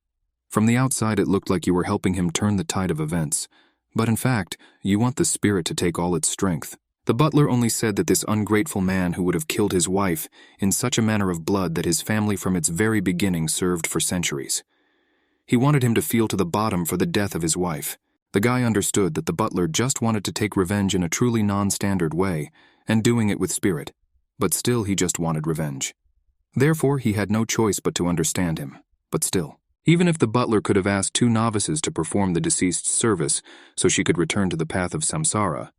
From the outside it looked like you were helping him turn the tide of events, but in fact, you want the spirit to take all its strength. The butler only said that this ungrateful man who would have killed his wife in such a manner of blood that his family from its very beginning served for centuries. He wanted him to feel to the bottom for the death of his wife. The guy understood that the butler just wanted to take revenge in a truly non-standard way, and doing it with spirit. But still he just wanted revenge. Therefore, he had no choice but to understand him. But still, even if the butler could have asked 2 novices to perform the deceased's service so she could return to the path of samsara,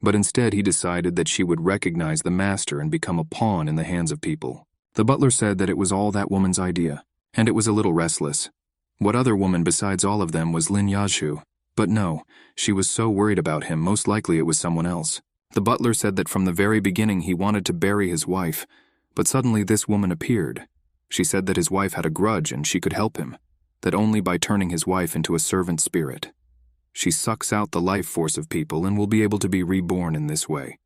but instead he decided that she would recognize the master and become a pawn in the hands of people. The butler said that it was all that woman's idea, and it was a little restless. What other woman besides all of them was Lin Yazhu? But no, she was so worried about him, most likely it was someone else. The butler said that from the very beginning he wanted to bury his wife, but suddenly this woman appeared. She said that his wife had a grudge and she could help him, that only by turning his wife into a servant spirit. She sucks out the life force of people and will be able to be reborn in this way.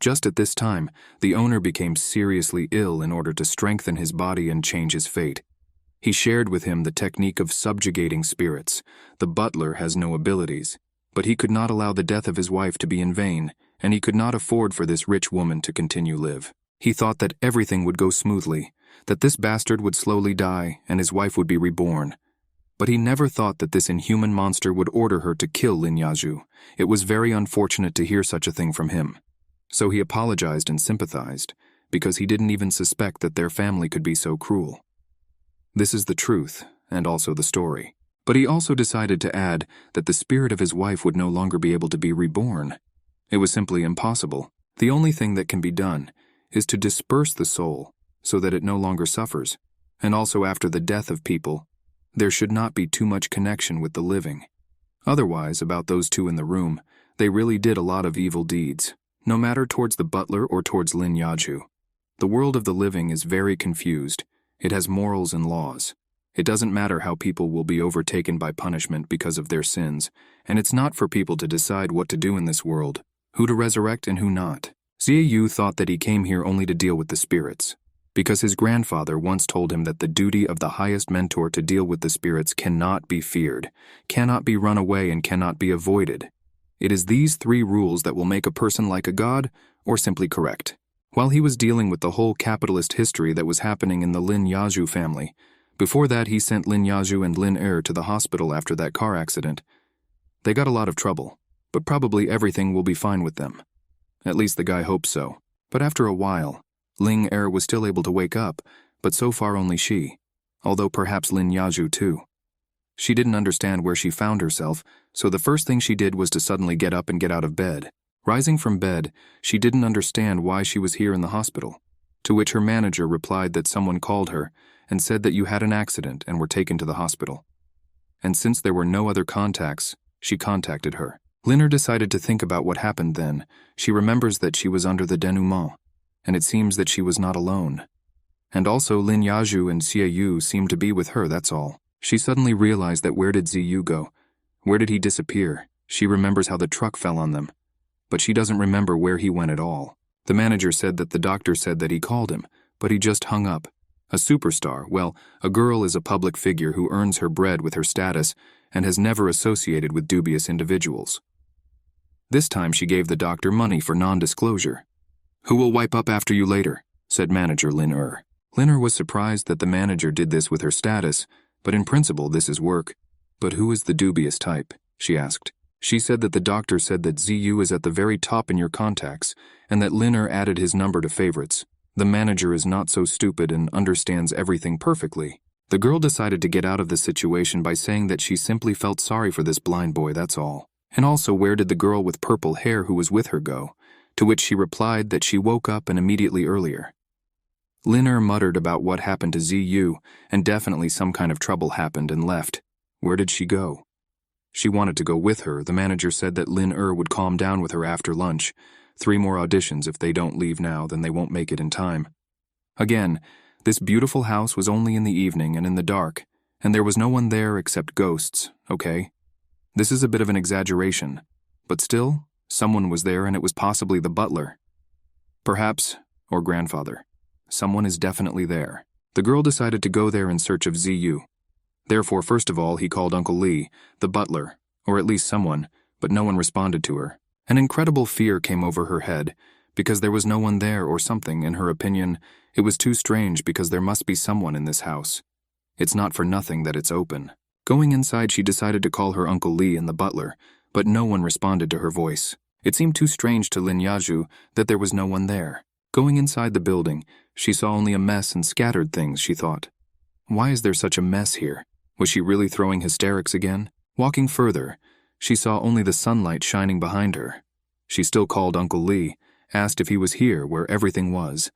Just at this time, the owner became seriously ill in order to strengthen his body and change his fate. He shared with him the technique of subjugating spirits. The butler has no abilities, but he could not allow the death of his wife to be in vain, and he could not afford for this rich woman to continue live. He thought that everything would go smoothly, that this bastard would slowly die and his wife would be reborn. But he never thought that this inhuman monster would order her to kill Lin Yazhu. It was very unfortunate to hear such a thing from him. So he apologized and sympathized, because he didn't even suspect that their family could be so cruel. This is the truth, and also the story. But he also decided to add that the spirit of his wife would no longer be able to be reborn. It was simply impossible. The only thing that can be done is to disperse the soul so that it no longer suffers, and also after the death of people, there should not be too much connection with the living. Otherwise, about those 2 in the room, they really did a lot of evil deeds, no matter towards the butler or towards Lin Yazhu. The world of the living is very confused. It has morals and laws. It doesn't matter how people will be overtaken by punishment because of their sins, and it's not for people to decide what to do in this world, who to resurrect and who not. Ziyu thought that he came here only to deal with the spirits, because his grandfather once told him that the duty of the highest mentor to deal with the spirits cannot be feared, cannot be run away, and cannot be avoided. It is these 3 rules that will make a person like a god, or simply correct. While he was dealing with the whole capitalist history that was happening in the Lin Yazhu family, before that he sent Lin Yazhu and Lin to the hospital after that car accident. They got a lot of trouble, but probably everything will be fine with them. At least the guy hopes so. But after a while, Ling was still able to wake up, but so far only she, although perhaps Lin Yazhu too. She didn't understand where she found herself, so the first thing she did was to suddenly get up and get out of bed. Rising from bed, she didn't understand why she was here in the hospital, to which her manager replied that someone called her and said that you had an accident and were taken to the hospital. And since there were no other contacts, she contacted her. Lin decided to think about what happened then. She remembers that she was under the denouement, and it seems that she was not alone. And also Lin Yazhu and Xiaoyu seemed to be with her, that's all. She suddenly realized that where did Ziyu go? Where did he disappear? She remembers how the truck fell on them, but she doesn't remember where he went at all. The manager said that the doctor said that he called him, but he just hung up. A superstar, well, a girl is a public figure who earns her bread with her status and has never associated with dubious individuals. This time she gave the doctor money for non-disclosure. "Who will wipe up after you later?" said manager Lin Lin was surprised that the manager did this with her status, but in principle this is work. "But who is the dubious type?" she asked. She said that the doctor said that Ziyu is at the very top in your contacts, and that Lin added his number to favorites. The manager is not so stupid and understands everything perfectly. The girl decided to get out of the situation by saying that she simply felt sorry for this blind boy, that's all. And also, where did the girl with purple hair who was with her go? To which she replied that she woke up and immediately earlier. Lin muttered about what happened to Ziyu, and definitely some kind of trouble happened and left. Where did she go? She wanted to go with her. The manager said that Lin would calm down with her after lunch. 3 more auditions. If they don't leave now, then they won't make it in time. Again, this beautiful house was only in the evening and in the dark, and there was no one there except ghosts, okay? This is a bit of an exaggeration, but still, someone was there, and it was possibly the butler. Perhaps, or grandfather. Someone is definitely there. The girl decided to go there in search of Ziyu. Therefore, first of all, he called Uncle Lee, the butler, or at least someone, but no one responded to her. An incredible fear came over her head, because there was no one there or something. In her opinion, it was too strange because there must be someone in this house. It's not for nothing that it's open. Going inside, she decided to call her Uncle Lee and the butler, but no one responded to her voice. It seemed too strange to Lin Yaju that there was no one there. Going inside the building, she saw only a mess and scattered things, she thought. Why is there such a mess here? Was she really throwing hysterics again? Walking further, she saw only the sunlight shining behind her. She still called Uncle Lee, asked if he was here where everything was.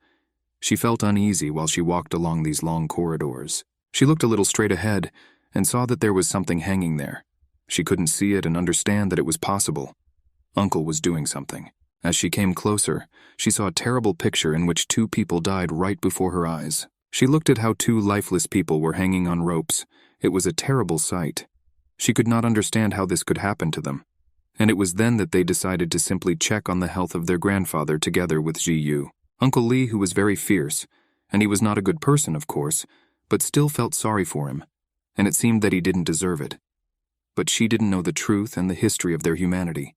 She felt uneasy while she walked along these long corridors. She looked a little straight ahead and saw that there was something hanging there. She couldn't see it and understand that it was possible. Uncle was doing something. As she came closer, she saw a terrible picture in which 2 people died right before her eyes. She looked at how 2 lifeless people were hanging on ropes. It was a terrible sight. She could not understand how this could happen to them. And it was then that they decided to simply check on the health of their grandfather together with Ji-yu. Uncle Lee, who was very fierce, and he was not a good person, of course, but still felt sorry for him, and it seemed that he didn't deserve it. But she didn't know the truth and the history of their humanity,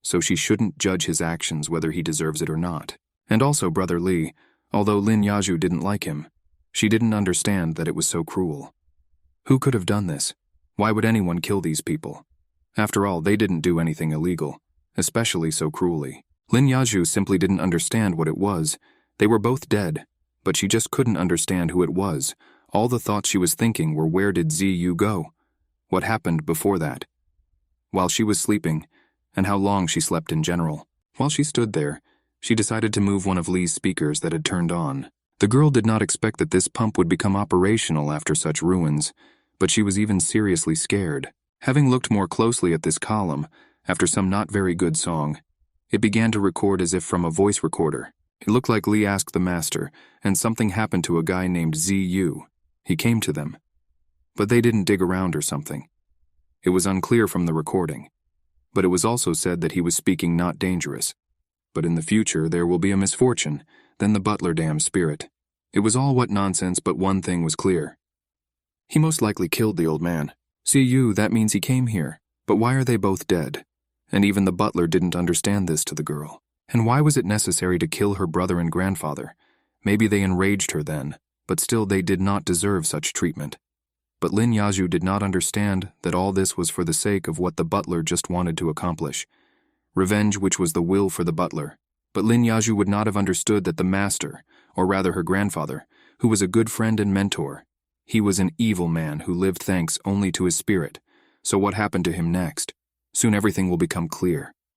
so she shouldn't judge his actions whether he deserves it or not. And also Brother Lee, although Lin Yaju didn't like him, she didn't understand that it was so cruel. Who could have done this? Why would anyone kill these people? After all, they didn't do anything illegal, especially so cruelly. Lin Yaju simply didn't understand what it was. They were both dead, but she just couldn't understand who it was. All the thoughts she was thinking were, where did Ziyu go? What happened before that? While she was sleeping, and how long she slept in general. While she stood there, she decided to move one of Lee's speakers that had turned on. The girl did not expect that this pump would become operational after such ruins, but she was even seriously scared. Having looked more closely at this column, after some not very good song, it began to record as if from a voice recorder. It looked like Lee asked the master, and something happened to a guy named Ziyu. He came to them. But they didn't dig around or something. It was unclear from the recording. But it was also said that he was speaking not dangerous. But in the future there will be a misfortune, then the butler damned spirit. It was all what nonsense, but one thing was clear. He most likely killed the old man. Ziyu, that means he came here. But why are they both dead? And even the butler didn't understand this to the girl. And why was it necessary to kill her brother and grandfather? Maybe they enraged her then, but still they did not deserve such treatment. But Lin Yaju did not understand that all this was for the sake of what the butler just wanted to accomplish. Revenge, which was the will for the butler. But Lin Yaju would not have understood that the master, or rather her grandfather, who was a good friend and mentor, he was an evil man who lived thanks only to his spirit. So what happened to him next? Soon everything will become clear.